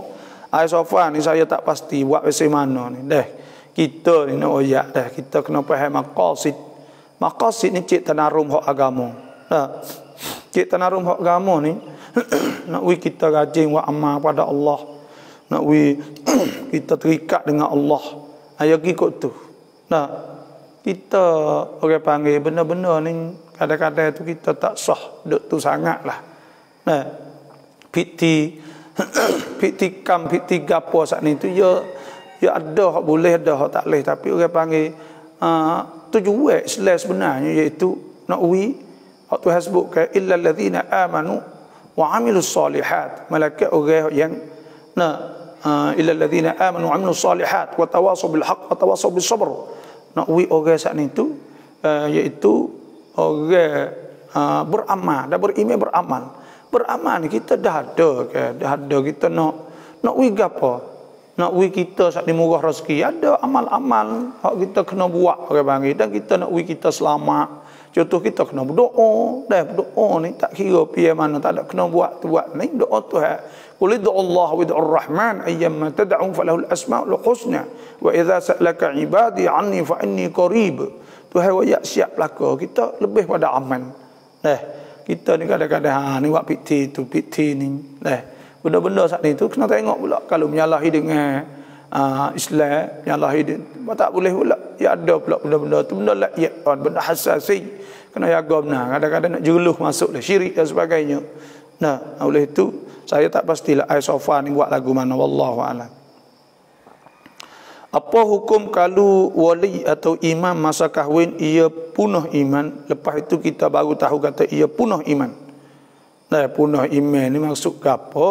air sofa ni saya tak pasti buat macam mana ni. Kita ni nak oyak dah. Kita kena faham maqasid. Maqasid ni cik tanarum hak agama. Cik tanarum hak agama ni nak kita rajin buat amal pada Allah. Nak kita terikat dengan Allah. Ayo ikut tu. Kita orang panggil benda-benda ni kadang-kadang tu kita tak sah duk tu sangatlah. Piti gapo saat ni tu ya ada hak boleh, ada hak tak boleh, tapi orang panggil tujuan Islam sebenarnya iaitu nak hak Tuhan sebut ke illal ladzina amanu wa amilus solihat, malaikat orang yang illal ladzina amanu wa amilus solihat wa tawasaw bil haqq wa tawasaw bis sabr. Nak orang saat ni tu iaitu orang beramal dan beriman beramal. Beramal ni kita dah ada ke? Dah ada kita nak apa? Nak kita saat ni murah rezeki, ada amal-amal hak kita kena buat orang panggil, dan kita nak kita selamat. Contoh kita kena berdoa, berdoa ni tak kira piye mana, tak ada kena buat ni doa Tuhan. Qul Allah wa ar-rahman ayyamma tad'u falahul asmaul husna wa idza sa'alaka ibadi anni fa inni qarib. Tuhan wayak siap belaka, kita lebih pada aman. Kita ni kadang-kadang ni buat piti tu, piti ni. Benda-benda saat ni tu kena tengok pula. Kalau menyalahi dengan Islam, menyalahi tak boleh pula. Ya ada pula benda-benda tu, benda layak, benda hasasi. Kena jaga benar. Kadang-kadang nak jeluh masuk lah, syirik dan sebagainya. Oleh itu saya tak pastilah air sofa ni buat lagu mana, wallahu a'lam. Apa hukum kalau wali atau imam masa kahwin ia punah iman, lepas itu kita baru tahu kata ia punah iman. Punah iman ni maksud apa?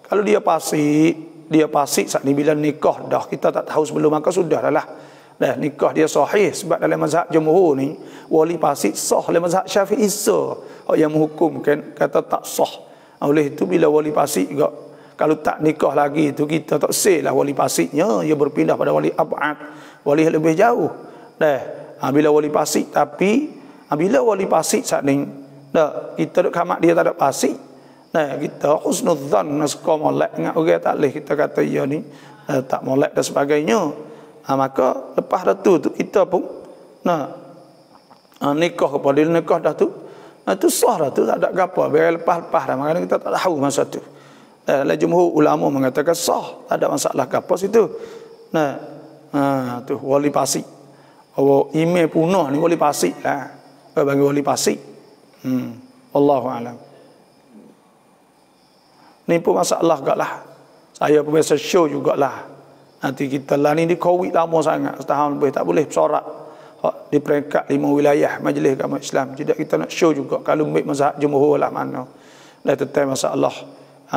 Kalau dia fasik saat ni bila nikah dah kita tak tahu sebelum, maka sudah lah. Dah nikah dia sahih sebab dalam mazhab jumhur ni wali fasid sah, dalam mazhab Syafi'i sah. Yang menghukumkan kata tak sah. Oleh itu bila wali fasid juga kalau tak nikah lagi tu kita tak sah lah wali fasidnya, ia berpindah pada wali ab'ad, wali yang lebih jauh. Dah bila wali fasid, tapi bila wali fasid saat ni dah kita duk kamat dia tak ada fasid. Nah, kita husnudzan suka molek dengan orang tak leh kita kata ia ni tak molek dan sebagainya. Maka lepas dah tu kita pun nikah kepada dia, nikah dah tu sah dah tu, tak ada apa biar lepas-lepas dah. Maknanya kita tak tahu masa tu. Jumhur ulama mengatakan sah, tak ada masalah apa situ. Tu wali fasik. Email punah ni wali fasik lah. Bagi wali fasik. Wallahu a'lam. Ni pun masalah gaklah. Saya pun biasa show jugalah. Nanti kita lah ni di Covid lama sangat, setahun lebih tak boleh bersorak di peringkat 5 wilayah majlis agama Islam. Tidak, kita nak show juga kalau ambil mazhab jumhur lah mana. Dah tentang masalah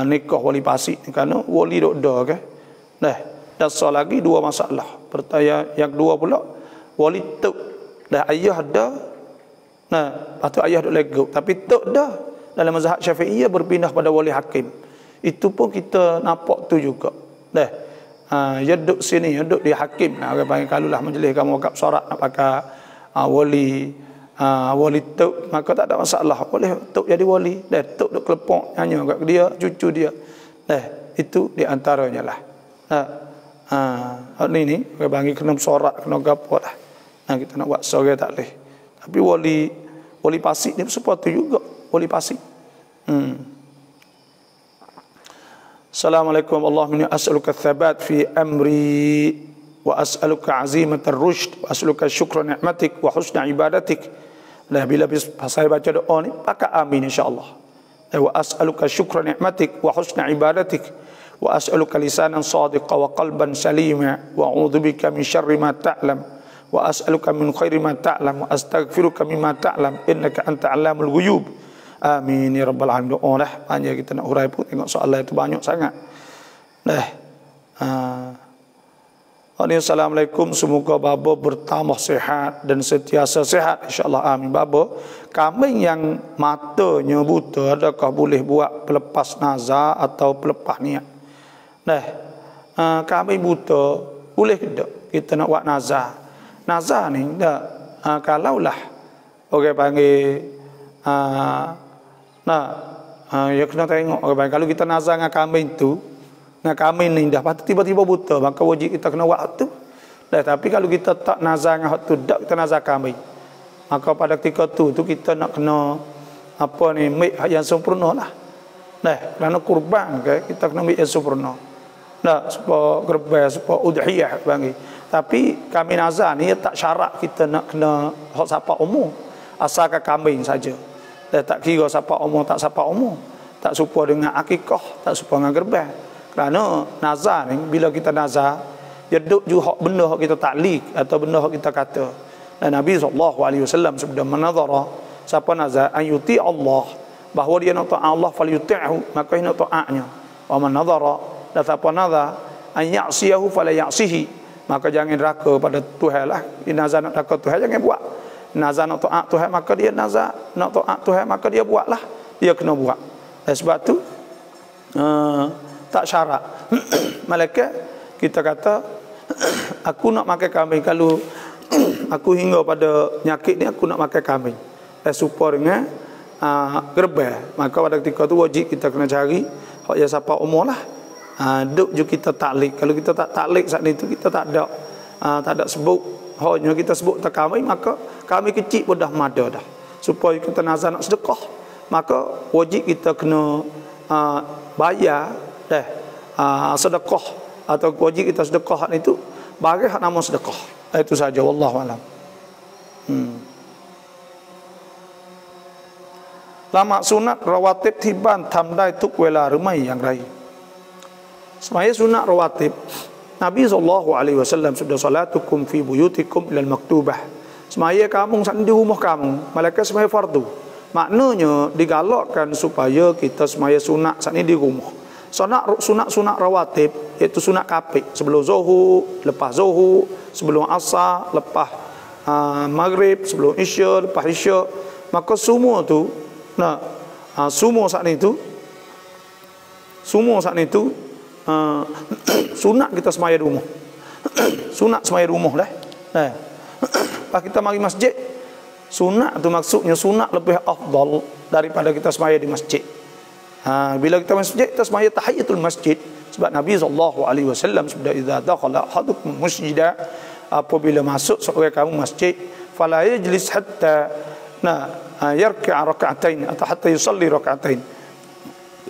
nikah wali fasik ni kerana wali dok dah ke. Dah sah lagi dua masalah. Yang kedua pula wali tok dah ayah dah. Lepas tu ayah dok legok tapi tok dah. Dalam mazhab Syafi'iyah berpindah pada wali hakim. Itu pun kita nampak tu juga. Ya duduk sini, ya duduk di hakim. Orang panggil kalulah majlis kamu wakaf sorak nak pakai wali tok, maka tak ada masalah. Boleh tok jadi wali. Tok duk kelepok nyanyi kat dia, cucu dia. Itu di antaranya lah. Ni orang panggil kena sorak, kena gapo lah. Kita nak buat sorak tak boleh. Tapi wali fasik ni seperti juga wali fasik. Assalamualaikum warahmatullahi wabarakatuh. As'aluka thabat fi amri wa as'aluka azimat ar-rushd wa as'aluka syukra ni'matik wa husna ibadatik. Bila saya baca doa ni pakai amin insya-Allah. Wa as'aluka syukra ni'matik wa husna ibadatik wa as'aluka lisanan sadiqa wa qalban salima wa a'udzubika min syarri ma ta'lam wa as'aluka min khairi ma ta'lam wa astaghfiruka mimma ta'lam innaka anta 'allamul ghuyub. Amin ya rabbal alamin. Doa dah panjang kita nak hurai pun tengok soalan itu banyak sangat. Assalamualaikum, semoga bapa bertambah sihat dan sentiasa sihat insyaallah. Amin. Bapa, kambing yang matanya buta adakah boleh buat pelepas nazar atau pelepas niat? Kambing buta boleh ke tak kita nak buat nazar? Nazar ni dak kalaulah orang panggil ya kena tengok kalau kita nazar dengan kambing tu, dengan kambing ni dah patut tiba-tiba buta, maka wajib kita kena buat tu. Tapi kalau kita tak nazar dengan hak tu, dak kita nazar kambing, maka pada ketika tu kita nak kena apa ni, mik yang sempurna lah. Kerana kurban kita kena mik yang sempurna. Supaya gerbang, supaya udhiyah bagi. Tapi kambing nazar ni tak syarat kita nak kena hak siapa umum, asalkan kambing saja. Tak kira siapa umur tak siapa umur, tak serupa dengan akikah, tak serupa dengan gerbang. Kerana nazar ni bila kita nazar, dia duduk juga benda yang kita taklid atau benda yang kita kata. Dan Nabi SAW sebelum menazara, siapa nazar an yuti Allah, bahawa dia nak taat Allah falyuti'hu, maka dia nak taatnya. Wa man nazara, dan siapa nazar an ya'siyahu fala ya'sihi, maka jangan neraka pada Tuhan lah. Dia nazar nak neraka Tuhan, jangan buat. Nazar nak taat Tuhan, maka dia nazar nak taat Tuhan, maka dia buatlah, dia kena buat. Dan sebab tu tak syarat. Malaikat kita kata aku nak makan kambing, kalau aku hingga pada nyakit ni aku nak makan kambing, supaya dengan gerbang, maka pada ketika tu wajib kita kena cari hak yang siapa umur lah. Duk je kita taklid. Kalau kita tak taklid saat itu kita tak ada sebut hanya kita sebut tak kambing, maka kambing kecil pun dah mada dah. Supaya kita nazar nak sedekah, maka wajib kita kena bayar sedekah, atau wajib kita sedekah itu bagi hak nama sedekah. Itu saja, wallahu alam. Lama sunat rawatib tiban ทำได้ทุกเวลาหรือไม่อย่างไร? Semaya sunat rawatib, Nabi SAW sudah salatukum fi buyutikum ilal maktubah. Semaya kamu di rumah kamu, malaikat semaya fardu. Maknanya digalakkan supaya kita semaya sunat saat ini di rumah. Sunat rawatib iaitu sunat kapit. Sebelum zuhur, lepas zuhur, sebelum asar, lepas maghrib, sebelum isya, lepas isya. Maka semua tu semua saat itu sunat kita semaya di rumah. Sunat semaya di rumah dah. Pas kita mari masjid, sunat tu maksudnya sunat lebih afdal daripada kita semaya di masjid. Bila kita masjid, kita semaya tahiyatul masjid. Sebab Nabi SAW sabda, idza dakhala ahadukum masjida, apabila masuk seorang kamu masjid, fala yajlis hatta yarka'a rak'atain atau hatta yusalli rak'atain,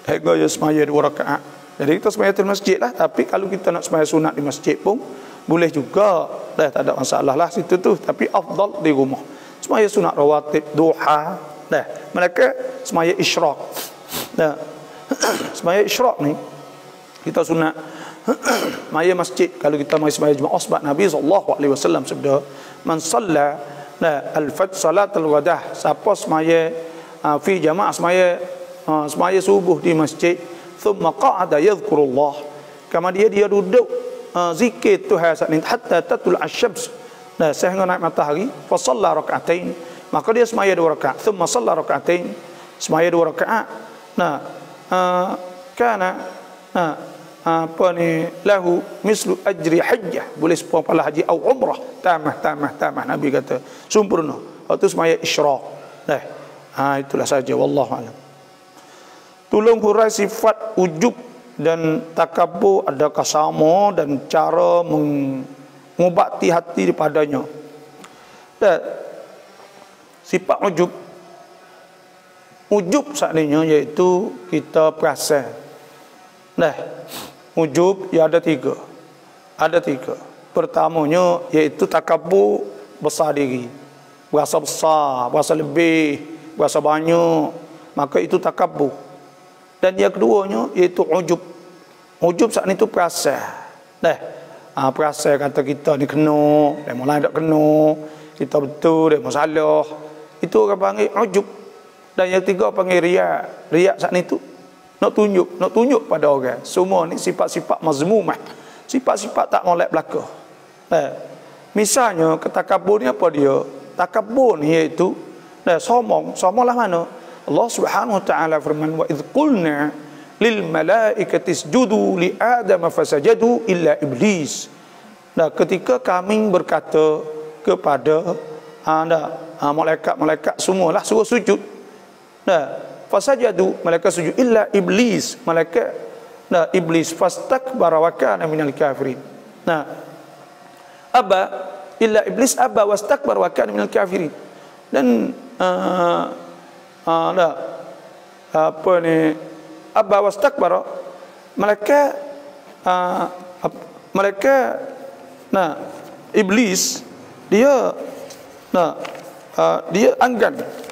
hingga dia semaya 2 rakaat. Jadi kita semaya di masjid lah. Tapi kalau kita nak semaya sunat di masjid pun boleh juga, dah tak ada masalah lah situ tu. Tapi afdal di rumah. Semaya sunat rawatib, duha, dah. Mereka semaya isyraq. Dah. Semaya isyraq ni kita sunat maya masjid. Kalau kita mai semaya jemaah, sebab Nabi SAW sabda, man salla al-fajr salatul wadah, siapa semaya fi jamaah, semaya subuh di masjid, thumma qa'ada yadhkurullah, kemudian dia duduk zikir Tuhan saat ini hatta tatul asyams, sehingga naik matahari, fa shalla rak'atain, maka dia semaya 2 rakaat, thumma shalla rak'atain, semaya 2 rakaat. Kana lahu mislu ajri hajjah, boleh sepahala haji atau umrah, tamah Nabi kata sempurna. Itu semaya isyraq. Itulah saja, wallahu alam. Tolong hurai sifat ujub dan takabur adakah sama, dan cara mengubati hati daripadanya. Sifat ujub seandainya iaitu kita perasan. Ujub ya ada 3. Pertamanya iaitu takabur, besar diri, berasa besar, berasa lebih, berasa banyak, maka itu takabur. Dan yang keduanya iaitu ujub. Ujub saat itu perasa. Perasa kata kita ni kena, dan mulai tak kena, kita betul, dan masalah. Itu orang panggil ujub. Dan yang 3 panggil riak. Riak saat itu nak tunjuk pada orang. Semua ni sifat-sifat mazmumah, sifat-sifat tak molek belaka. Misalnya ketakabur ni apa dia? Takabur ni iaitu sombong. Sombonglah mana? Allah Subhanahu wa taala firman, wa idz qulna lil malaikati isjudu li adama fasajadu illa iblis. Ketika kami berkata kepada malaikat semualah suruh sujud. Fasajadu, malaikat sujud, illa iblis, malaikat iblis fastakbara wa kana minal kafirin. Illa iblis aba wastakbara wa kana minal kafirin. Dan aba wastakbara, malaikat iblis dia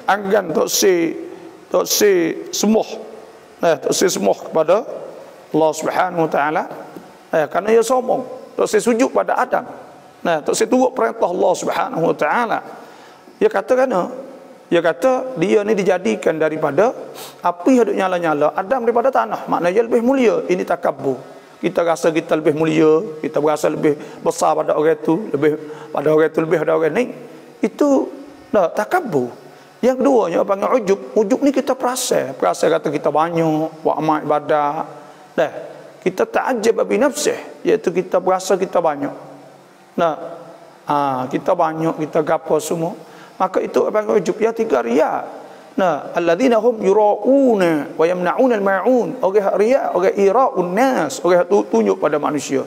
anggan tok se semuh kepada Allah Subhanahu wa taala, kerana dia sombong, tok se sujud pada Adam, tok se turut perintah Allah Subhanahu wa taala. Dia kata dia ni dijadikan daripada api hidup nyala-nyala, Adam daripada tanah, maknanya lebih mulia. Ini takabur. Kita rasa kita lebih mulia, kita berasa lebih besar pada orang itu, lebih pada orang ni. Itu takabur. Yang keduanya panggil ujub. Ujub ni kita perasa kata kita banyak buat amal ibadat. Kita ta'ajjab bi nafsih, iaitu kita berasa kita banyak. Kita banyak, kita gapo semua. Maka itu panggil ujub. Yang 3 riya. Alladzina hum yura'una wa yamna'una al-ma'un. Orang riya, orang ira'un nas, orang tunjuk pada manusia.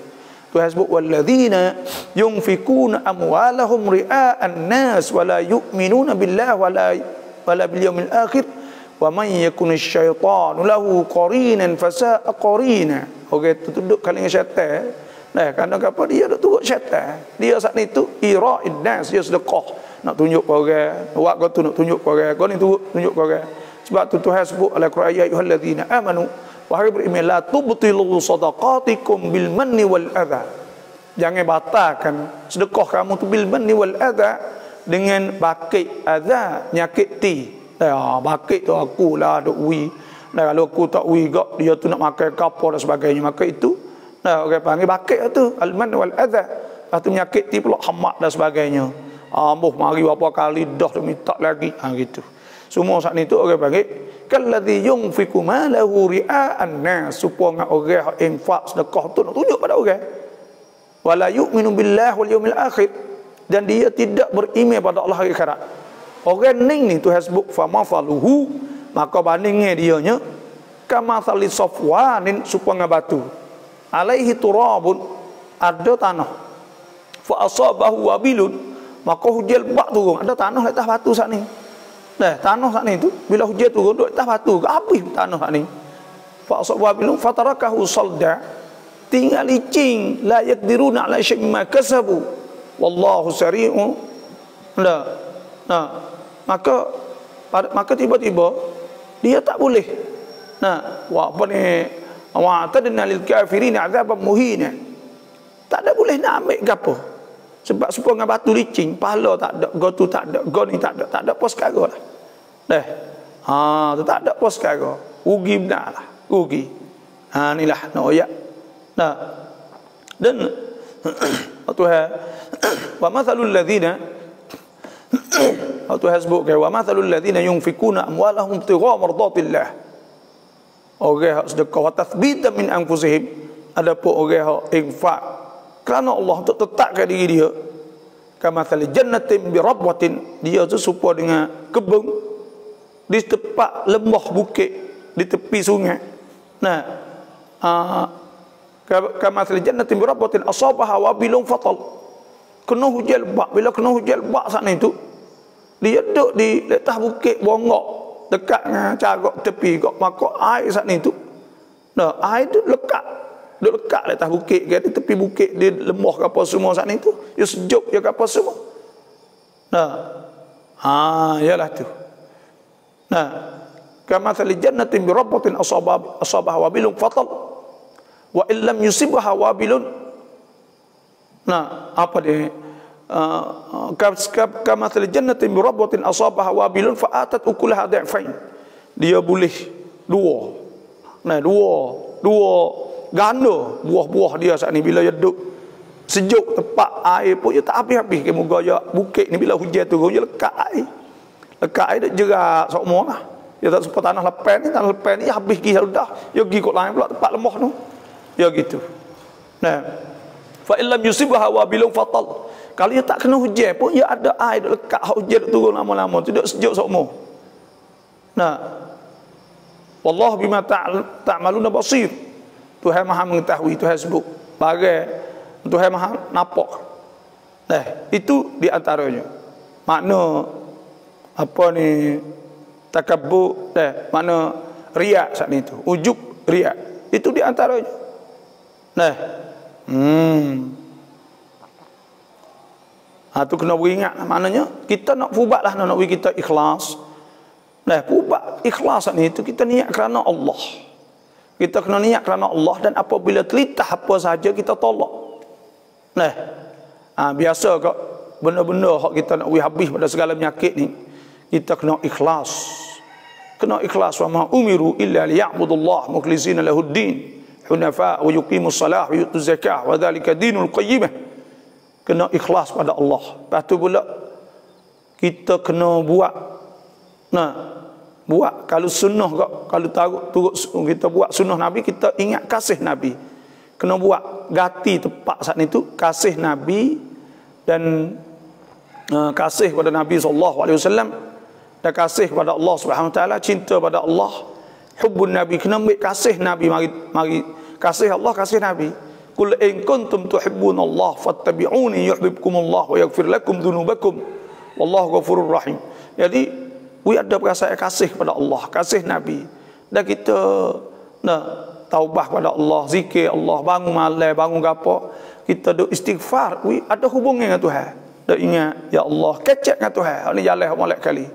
Tuhan sebut walladzina yunfikuna amwalahum ria'an nas wa la yu'minuna billahi wala bil yaumil akhir wa man yakun asyaitanu lahu qarinan fasa'a qarina. Orang itu duduk dengan syaitan. Kerana apa dia duduk turut syaitan. Dia saat itu ira'in nas, dia sedekah, nak tunjuk orang, buat kau tu nak tunjuk orang, kau ni tunjuk orang. Sebab tu Tuhan sebut al-Quran, ya ayyuhalladzina amanu, wahai beriman, la tubtilu sadaqatikum bil manni wal adha. Jangan batalkan sedekah kamu tu bil manni wal adha, dengan bakit adha, nyakiti. Bakit tu aku lah duk wi. Kalau aku tak wi gak dia tu nak makan kapur dan sebagainya, maka itu Nah, orang panggil bakit tu al-man wal adha. Lepas tu menyakiti pula hamak dan sebagainya. Ambuh mari berapa kali dah minta lagi. Gitu. Semua saat ni tu orang panggil kalladzi yunfiqu malahu ria'an nas, supaya orang infak sedekah tu nak tunjuk pada orang. Wala yu'minu billahi wal yawmil akhir, dan dia tidak beriman pada Allah hari akhirat. Orang ni tu hasbuk fama faluhu, maka bandingnya dianya kama thali safwanin, supaya batu alaihi turabun, ada tanah, fa asabahu wabilun, maka hujan bak turun, ada tanah atas batu saat ni. Nah, tanah saat ni tu bila hujan turun duduk atas batu, habis tanah saat ni. Fa asabahu wabilun fatarakahu salda, tinggal licin, la yaqdiruna ala syai'in ma kasabu wallahu sari'u. Nah, maka tiba-tiba dia tak boleh. Nah, apa ni? Wa atadna lil kafirin azaban muhina. Tak ada boleh nak ambil gapo. Sebab supaya dengan batu licin, pahala tak ada, go tu tak ada, go ni tak ada pos kara lah. Tu tak ada pos kara. Rugi benar lah, rugi. Inilah nak ayat. Nah. Dan Tuhan wa mathalul ladzina Tuhan sebut wa mathalul ladzina yunfikuna amwalahum tigha mardatillah. Orang yang sedekah wa tathbitan min anfusihim, adapun orang yang infak kerana Allah untuk tetapkan diri dia, kamathali jannatin bi rabwatin, dia tu serupa dengan kebun di tempat lembah bukit di tepi sungai. Nah, kamathali jannatin bi rabwatin asabaha wabilun fatal, kena hujan lebat. Bila kena hujan lebat saat itu, dia duduk di atas bukit bongok dekat dengan carok tepi kok, maka air saat ni tu, nah air tu lekat di atas bukit ke, di tepi bukit, di lembah ke apa semua saat ni tu, dia sejuk je ke apa semua. Nah, ialah tu. Nah, kamathali jannatin bi rabbatin asabah wabilun fatal wa illam yusibha wabilun. Nah, apa dia? Kamathali jannatin bi rabbatin asabah wabilun fa atat ukulaha dha'fain. Dia boleh dua. Nah, dua ganda buah-buah dia saat ni. Bila dia duduk sejuk tempat air pun dia tak habis-habis ke muka dia bukit ni. Bila hujan turun dia lekat air dia jerak semua lah. Dia tak sempat tanah lepan ni habis pergi dah. Dia pergi kot lain pula tempat lemah tu. Ya gitu. Nah, fa illam yusibha wabilun fatal. Kalau dia tak kena hujan pun dia ada air dia lekat, hujan turun lama-lama tu dia sejuk semua. Nah, wallahu bima ta'maluna basir. Tuhan Maha mengetahui, Tuhan sebut bagai Tuhan Maha nampak. Nah, itu di antaranya. Makna apa ni takabbur, makna riak saat itu, ujub riak. Itu di antaranya. Nah, tu kena beringat, maknanya kita nak fubat lah, nak beri kita ikhlas. Nah, fubat ikhlas ni itu kita niat kerana Allah. Kita kena niat kerana Allah, dan apabila telitah apa saja kita tolak. Nah, biasa kok benda-benda hak kita nak beri habis pada segala penyakit ni, kita kena ikhlas. Kena ikhlas, wa ma umiru illa liya'budullah mukhlishina lahuddin hunafa wa yuqimus salah wa yutuz zakah wa dzalika dinul qayyimah. Kena ikhlas pada Allah. Lepas tu pula kita kena buat, buat kalau sunnah kok, kalau turut kita buat sunnah Nabi, kita ingat kasih Nabi. Kena buat gati tepat saat itu kasih Nabi, dan kasih pada Nabi SAW, dan kasih pada Allah Subhanahu Wa Taala, cinta pada Allah, hubbun Nabi. Kena ambil kasih Nabi, mari kasih Allah, kasih Nabi. Qul in kuntum tuhibbunallaha fattabi'uni yuhibbukumullah wa yaghfir lakum dhunubakum wallahu ghafurur rahim. Jadi ada perasaan kasih pada Allah, kasih Nabi, dan kita taubah pada Allah, zikir Allah, bangun malam, bangun gapo, kita do istighfar, ada hubungan dengan Tuhan. Dan ingat, ya Allah, kecek dengan Tuhan. Ini jalan molek kali.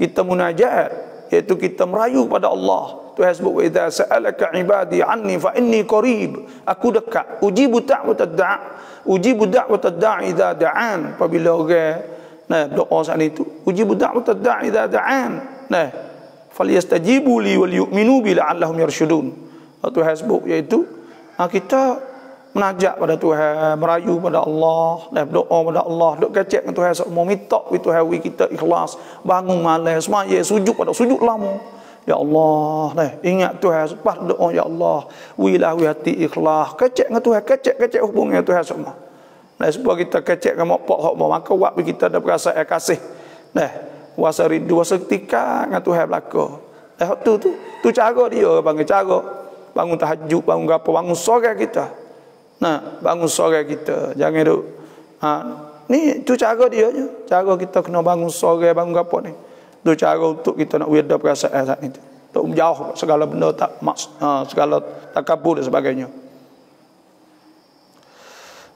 Kita munajat, iaitu kita merayu pada Allah. Tuhan sebut, wa idza sa'alaka ibadi anni fa inni qarib. Aku dekat. Ujibu da'watad da'i idza da'an. Apabila orang doa saat itu, ujibu da'watad da'i idza da'an. Falyastajibu li wal yu'minu bi la'allahum yarshudun. Tuhan sebut, iaitu Kita menajak pada Tuhan, merayu pada Allah, dan doa pada Allah, duk kecek dengan Tuhan semua, minta wi Tuhan wi kita ikhlas, bangun malam semaya sujud pada sujud lama. Ya Allah, ingat Tuhan, lepas doa ya Allah, wilah wi hati ikhlas, kecek dengan Tuhan, kecek hubungan dengan Tuhan semua. Sebab kita kecek dengan mak pak maka waktu kita ada perasaan kasih. Wasa rindu, wasa ketika dengan Tuhan belaka. Tu cara dia panggil cara bangun tahajud, bangun apa, bangun sore kita. Bangun sore kita. Jangan duk ni tu cara dia je. Cara kita kena bangun sore, bangun apa ni. Tu cara untuk kita nak wirda perasaan saat itu. Untuk menjauh segala benda tak segala takabur dan sebagainya.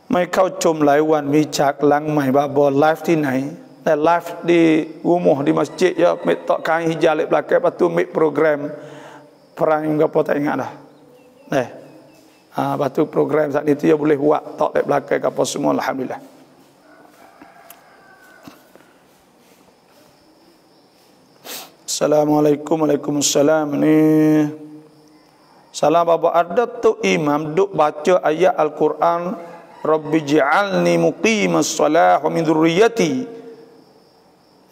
Mai kau chom lai wan mi chak lang mai ba bo live ที่ไหน live di rumah di masjid ya, ambil tak kain hijau lek belakang, lepas tu ambil program perang apa tak ingat dah. Lepas tu program saat itu ya boleh buat tak lek belakang apa semua, alhamdulillah. Assalamualaikum. Waalaikumsalam. Ni salam bapa, ada tu imam duk baca ayat Al-Quran, Rabbi ja'alni muqimas salah wa min dzurriyyati.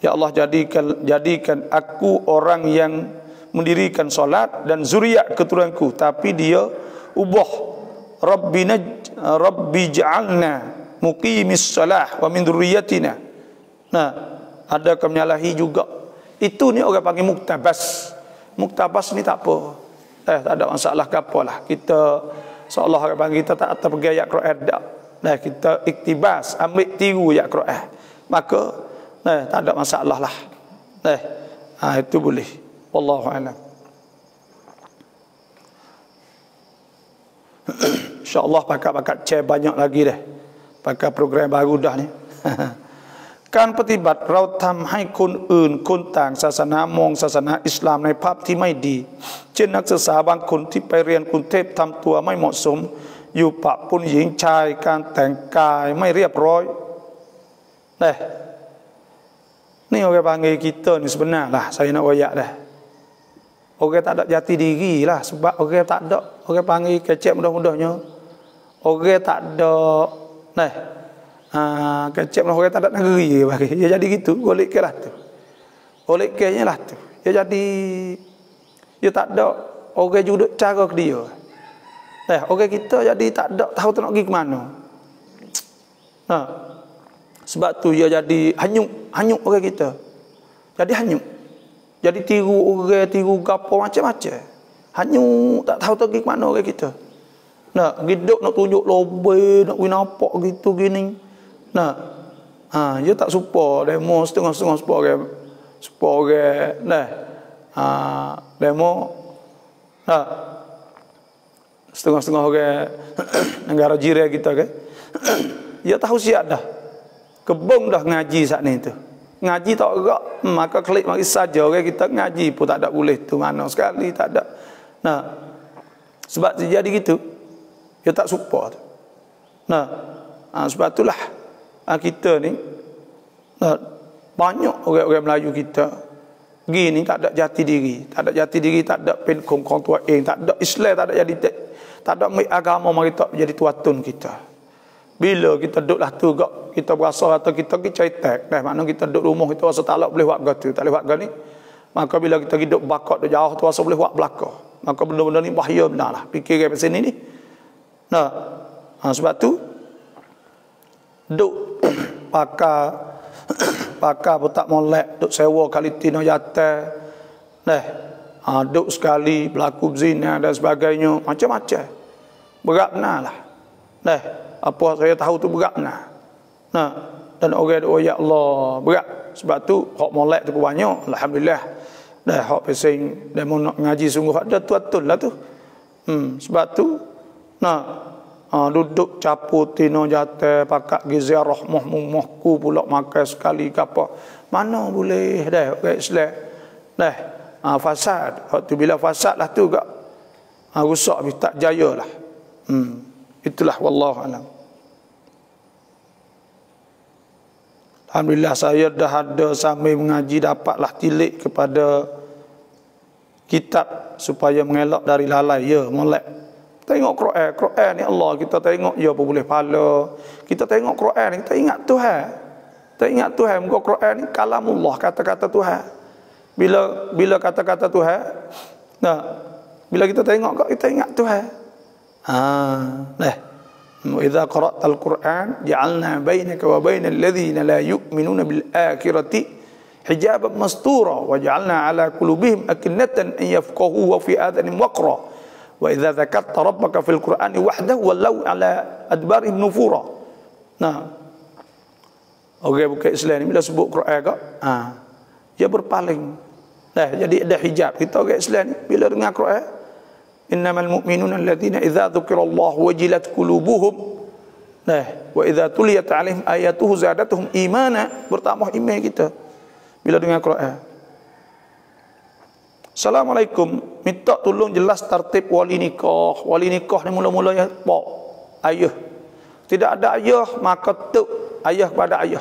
Ya Allah, jadikan aku orang yang mendirikan solat dan zuriat keturunanku, tapi dia ubah Rabbi ja'alna muqimis salah wa min dzurriyyatina. Ada menyalahi juga. Itu ni orang panggil muktabas. Muktabas ni tak apa. Tak ada masalah ke apalah. Kita seolah orang panggil kita tak atas pergi ayat Quran dak. Kita iktibas, ambil tiru ayat Quran. Maka tak ada masalah lah. Itu boleh. Wallahu a'lam. InsyaAllah pakat share banyak lagi dah. Pakai program baru dah ni. การปฏิบัติเราทำให้คนอื่นคนต่างศาสนามองศาสนาอิสลามในภาพที่ไม่ดีเช่นนักศึกษาบางคนที่ไปเรียนกรุงเทพทำตัวไม่เหมาะสมอยู่ปะปนหญิงชายการแต่งกายไม่เรียบร้อยนี่orang panggil kita ni sebenarlah saya nak wayak dah. Orang tak ada jati diri lah, sebab orang tak ada, orang panggil kecek mudah-mudahnya. Orang tak ada kecek orang tak ada negeri bagi. Dia jadi gitu, golek ke lah tu. Golek ke nya lah tu. Dia jadi dia tak ada orang juga cara ke dia. Orang kita jadi tak ada tahu nak pergi ke mana. Sebab tu dia jadi hanyut orang kita. Jadi hanyut. Jadi tiru orang, tiru gapo macam-macam. Hanyut tak tahu pergi ke mana orang kita. Hidup nak tunjuk lobe, nak win nampak gitu gini. Dia tak suka demo setengah-setengah supaya orang demo setengah-setengah orang negara jiran kita kan. Dia tahu siap dah. Kebong dah ngaji saat ni tu. Ngaji tak gerak, maka klik mari saja orang kita ngaji pun tak ada boleh tu mana sekali tak ada. Sebab dia jadi gitu. Dia tak support. Sebab itulah kita ni banyak orang-orang Melayu kita gini tak ada jati diri, tak ada pen kongkong tua tak ada Islam, tak ada jadi tak ada agama mari tak jadi tuatun kita. Bila kita duduklah tu gak kita berasa atau kita pergi caitek makna kita duduk rumah kita rasa tak boleh buat gatu, tak boleh buat gani. Maka bila kita hidup bakot duk jauh tu rasa boleh buat belaka. Maka benda-benda ni bahaya benarlah. Fikir ke sini ni. Sebab tu duk pakar pun tak molek, duk sewa kali tino jatah. Duk sekali berlaku zina dan sebagainya, macam-macam. Berat benarlah. Apa saya tahu tu berat benar. Dan orang doa ya Allah berat. Sebab tu hak molek tu banyak, alhamdulillah. Hak pesing dan mau nak ngaji sungguh ada tuatun lah tu. Sebab tu duduk caput tino jatah pakak giziarah mahku pula makan sekali ke apa. Mana boleh orang Islam. Fasad. Waktu bila fasad lah tu gak rusak habis tak jaya lah. Itulah wallahu alam. Alhamdulillah saya dah ada sambil mengaji dapatlah tilik kepada kitab supaya mengelak dari lalai. Ya, molek. Tengok Quran, Quran ni Allah kita tengok ya apa boleh pahala. Kita tengok Quran ni kita ingat Tuhan. Kita ingat Tuhan, muka Quran ni kalamullah, kata-kata Tuhan. Bila kata-kata Tuhan, nah, bila kita tengok kok kita ingat Tuhan. Wa idza qara'tal Qur'an ja'alna bainaka wa bainal ladzina la yu'minuna bil akhirati hijaban mastura wa ja'alna 'ala qulubihim akinnatan an yafqahu wa fi adhanihim waqra wa idza dzakarta rabbaka fil Qur'ani wahdahu wallau 'ala adbarihim nufura. Nah, orang bukan Islam ni bila sebut Quran kok, dia berpaling. Jadi ada hijab. Kita orang Islam ni bila dengar Quran, innamal mu'minuna alladzina idza dzukirallahu wajilat qulubuhum. Wa idza tuliyat 'alaihim ayatuhu zadatuhum imana, bertambah iman kita bila dengar Quran. Assalamualaikum, minta tolong jelas tertib wali nikah. Wali nikah ni mula-mula ya pak ayah. Tidak ada ayah maka tuk ayah kepada ayah.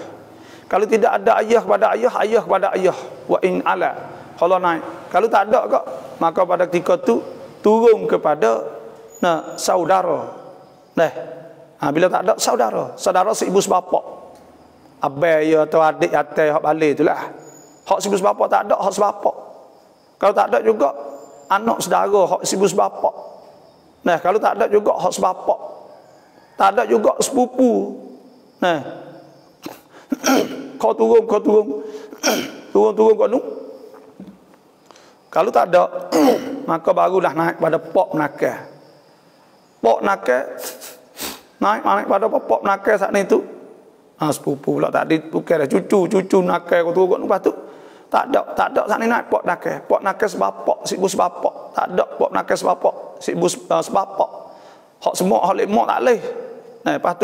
Kalau tidak ada ayah kepada ayah, ayah kepada ayah. Wa in ala, kalau naik. Kalau tak ada kok, maka pada ketika tu turun kepada saudara. Bila tak ada saudara, saudara seibu sebapak, abai ya atau adik atai hak balik itulah. Hak seibu sebapak tak ada, hak sebapak. Kalau tak ada juga anak saudara hak seibu sebapak. Kalau tak ada juga hak sebapak. Tak ada juga sepupu. Kau turun kau nu. Kalau tak ada, maka barulah naik pada pok nakal. Pok nakal naik pada pok nakal saat itu. Sepupu pula tadi bukan dah cucu nakal kau turun lepas tu. Tak ada saat ni naik pok nakal. Pok nakal sebapak, sibu sebapak. Tak ada pok nakal sebapak, sibu sebapak. Hak semua hak lemok tak leh. Lepas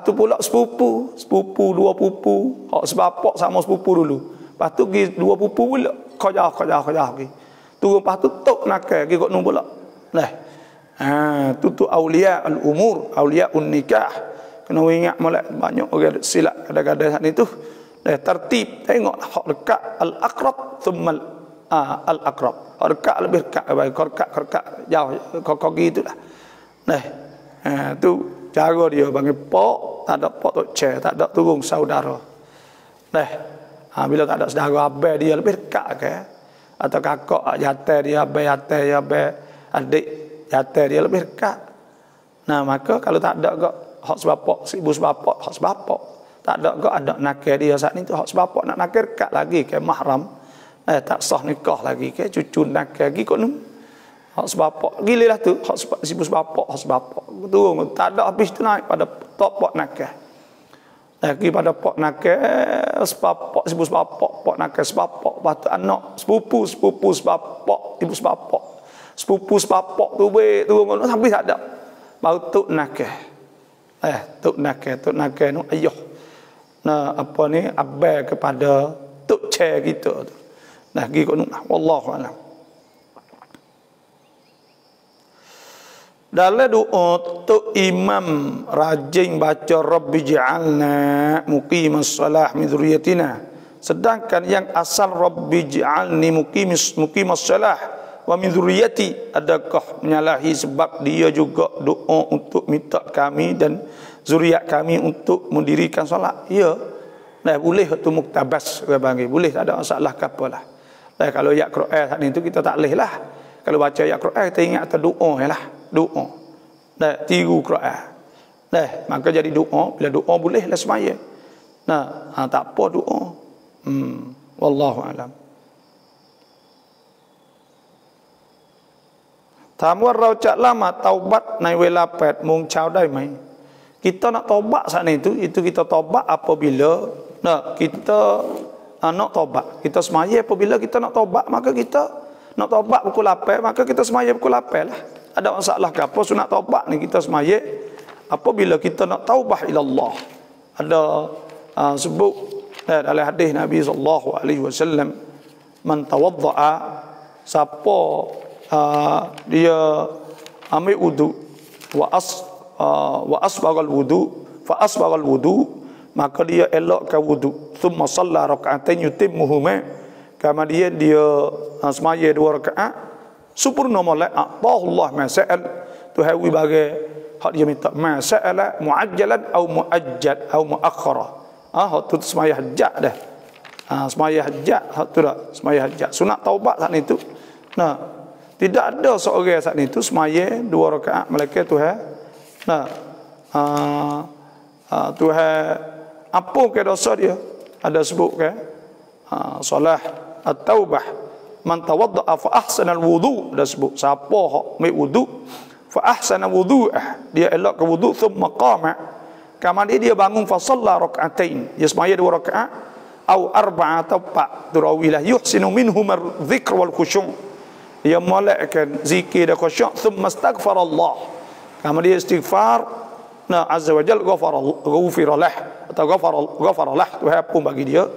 tu pula sepupu dua pupu, hak sebapak sama sepupu dulu. Lepas tu pergi dua pupu pula, kau jauh pergi. Turun lepas tu tok nakal pergi kok nu pula. Tu aulia al-umur, aulia un-nikah. Kena ingat molek banyak orang silap kadang-kadang saat itu. Tertib, tengok hak dekat al-aqrab thumma al-aqrab. Hak dekat lebih dekat baik, dekat jauh kau gitulah. Tu cara dia panggil pok, tak ada pok tok chair, tak ada turun saudara. Bila tak ada saudara abai dia lebih dekat ke, atau kakak jatah dia abai adik jatah dia lebih dekat. Maka kalau tak ada gak hak sebapak, ibu sebapak, hak sebapak. Tak ada gak ada nakal dia saat ni tu hak sebapak nak nakal dekat lagi ke mahram. Tak sah nikah lagi ke cucu nakal lagi kok nu. Hak sebapak gililah tu, hak ibu sebapak, hak sebapak. Turun tak ada habis tu naik pada pok nakal. Lagi pada pok nakal, sebapak, ibu sebapak, pok nakal sebapak, lepas tu anak sepupu sebapak, ibu sebapak. Sepupu sebapak tu turun habis tak ada. Baru tok nakal. Tok nakal nu ayah. Apa ni abai kepada tok chair kita tu. Pergi kat nu wallahu alam. Dalam doa tu imam rajin baca Rabbi ja'alna muqimas salah min dzurriyyatina. Sedangkan yang asal Rabbi ja'alni muqimas salah wa min dzurriyyati, adakah menyalahi sebab dia juga doa untuk minta kami dan zuriat kami untuk mendirikan solat? Ya. Boleh tu muktabas orang panggil. Boleh, tak ada masalah ke apalah. Kalau ayat Quran saat itu kita tak boleh lah. Kalau baca ayat Quran kita ingat atas doa lah. Doa. Tiru Quran. Maka jadi doa. Bila doa boleh lah semaya. Tak apa doa. Wallahu alam. Tamuar raucak lama taubat nai welapat mung chao dai mai. Kita nak taubat saat itu kita taubat apabila kita nak taubat. Kita semaya apabila kita nak taubat, maka kita nak taubat pukul 8, maka kita semaya pukul 8 lah. Ada masalah ke apa sunat taubat ni kita semaya apabila kita nak taubah ila Allah. Ada sebut dalam hadis Nabi sallallahu alaihi wasallam, man tawaddaa, siapa dia ambil wudu wa asbaghal wudu fa asbaghal wudu, maka dia elokkan wudu, thumma shalla rak'atain yutimmuhuma, kemudian dia semaya 2 rakaat sempurna molek Allah masal Tuhan wi bagi hak dia minta masala muajjalan au muajjal au muakhkhara. Hak tu semaya hajat dah. Semaya hajat hak tu dah, semaya hajat. Sunat taubat saat itu. Nah, tidak ada seorang saat itu semaya 2 rakaat malaikat Tuhan. Nah, Tuhan apa ke dosa dia? Ada sebut ke solah at-taubah man tawaddaa fa ahsana al-wudu, dah sebut siapa hak ambil wudu fa ahsana wudu'ah, dia elok ke wudu, thumma qama, kemudian dia bangun fa shalla rak'atain, dia semaya 2 rakaat au arba'a atau 4 turawilah yuhsinu minhum ar-dhikr wal khusyu', dia molekkan zikir dan khusyuk, thumma astaghfarallah, kemudian dia istighfar, nah azza wa jalla ghafara lah atau ghafara lah, Tuhan pun bagi dia.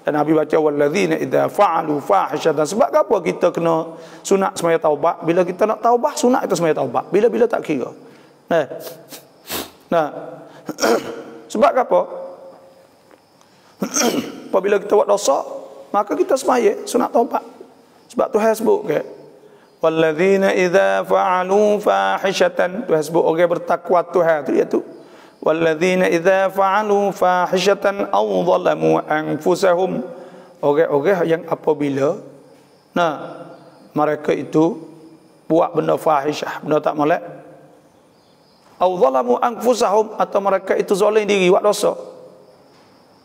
Dan Nabi baca walladzina idza fa'alu fahishatan. Sebab apa kita kena sunat semaya taubat? Bila kita nak taubat, sunat itu semaya taubat. Bila-bila tak kira. Nah. Sebab apa? Apabila kita buat dosa, maka kita semaya sunat taubat. Sebab Tuhan sebut ke walladzina idza fa'alu fahishatan, Tuhan sebut orang bertakwa Tuhan tu iaitu walladzina idza fa'alu fahishatan aw zalamu anfusahum, orang-orang yang apabila mereka itu buat benda fahishah, benda tak molek, aw zalamu anfusahum, atau mereka itu zalim diri, buat dosa,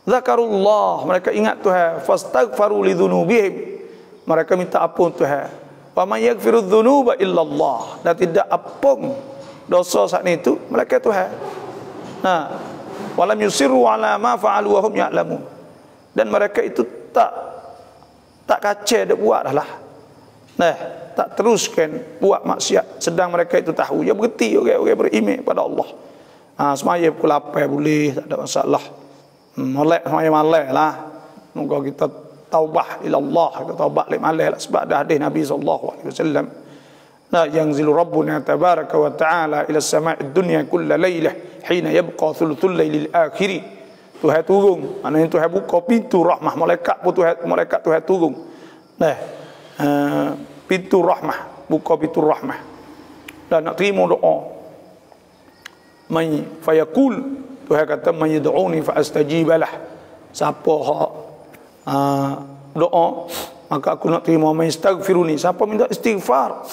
zakarullah, mereka ingat Tuhan, fastaghfaru lidzunubihim, mereka minta ampun Tuhan, wa may yaghfiru dzunuba illallah, dan tidak ampun dosa saat itu melainkan Tuhan. Nah, walam yusirru ala ma fa'alu wa hum ya'lamun, dan mereka itu tak kacau dak buat dah lah. Nah, tak teruskan buat maksiat sedang mereka itu tahu. Ya berhenti orang-orang beriman pada Allah. Semaya pukul 8 boleh, tak ada masalah. Molek semaya malam lah. Moga kita taubah ila Allah, kita taubat lek malam lah, sebab ada hadis Nabi sallallahu alaihi wasallam. Nah, yanzilu rabbuna tabaraka wa ta'ala ila as-sama'i dunya kulla lailah hina yabqa thuluthul lailil akhir. Tuhan turun, maknanya Tuhan buka pintu rahmah, malaikat Tuhan turun. Nah, pintu rahmah, buka pintu rahmah. Dan nak terima doa. May fayaqul, Tuhan kata may yad'uni fa astajib lah. Siapa hak doa, maka aku nak terima. May astaghfiruni, siapa minta istighfar,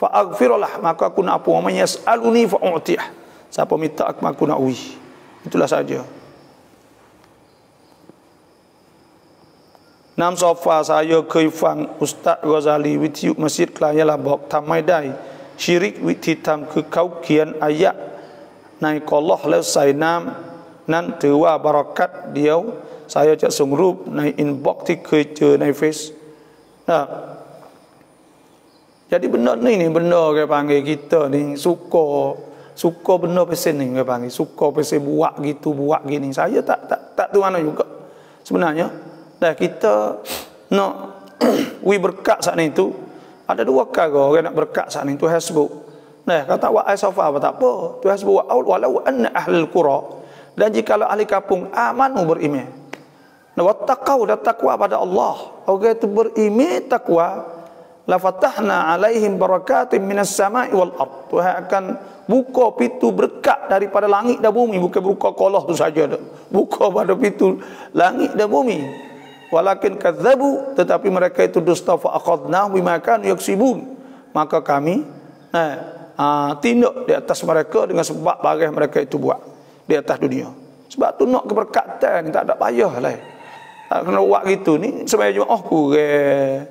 fa aghfirullah, maka aku nak apa. May yas'aluni fa u'tiyah, siapa minta aku nak uji. Itulah saja. Nam sofa sayaเคยฟัง Ustaz Ghazali วิทยุมัสยิดกลางยะลาบอกทำไม่ได้ชิริกวิธีทำคือเขาเขียนอายะในกอลอฮ์แล้วใส่น้ำนั้นถือว่าบารอกัตเดียว saya จะส่งรูปในอินบ็อกซ์ที่เคยเจอในเฟซ. Jadi benda ni benda orang panggil kita ni suka benda pesen ni orang panggil, suka pesen buat gitu buat gini. Saya tak tu mana juga sebenarnya. Dah kita nak wi berkat saat itu ada 2 perkara orang nak berkat saat itu Tuhan sebut. Nah, kata wa asafa apa tak apa. Tuhan sebut walau anna ahlul qura, dan jikalau ahli kampung amanu beriman. Nah, wattaqau, dan takwa pada Allah. Orang itu beriman takwa, la fatahna alaihim barakatin minas sama'i wal ard. Tuhan akan buka pintu berkat daripada langit dan bumi, bukan buka kolah tu saja dah. Buka pada pintu langit dan bumi. Walakin kadzabu, tetapi mereka itu dusta, fa akhadnahum bima kanu yaksibun, maka kami tindak di atas mereka dengan sebab barang mereka itu buat di atas dunia. Sebab tu nak keberkatan tak ada payah lah. Tak kena buat gitu ni semaya Jumaat kurang.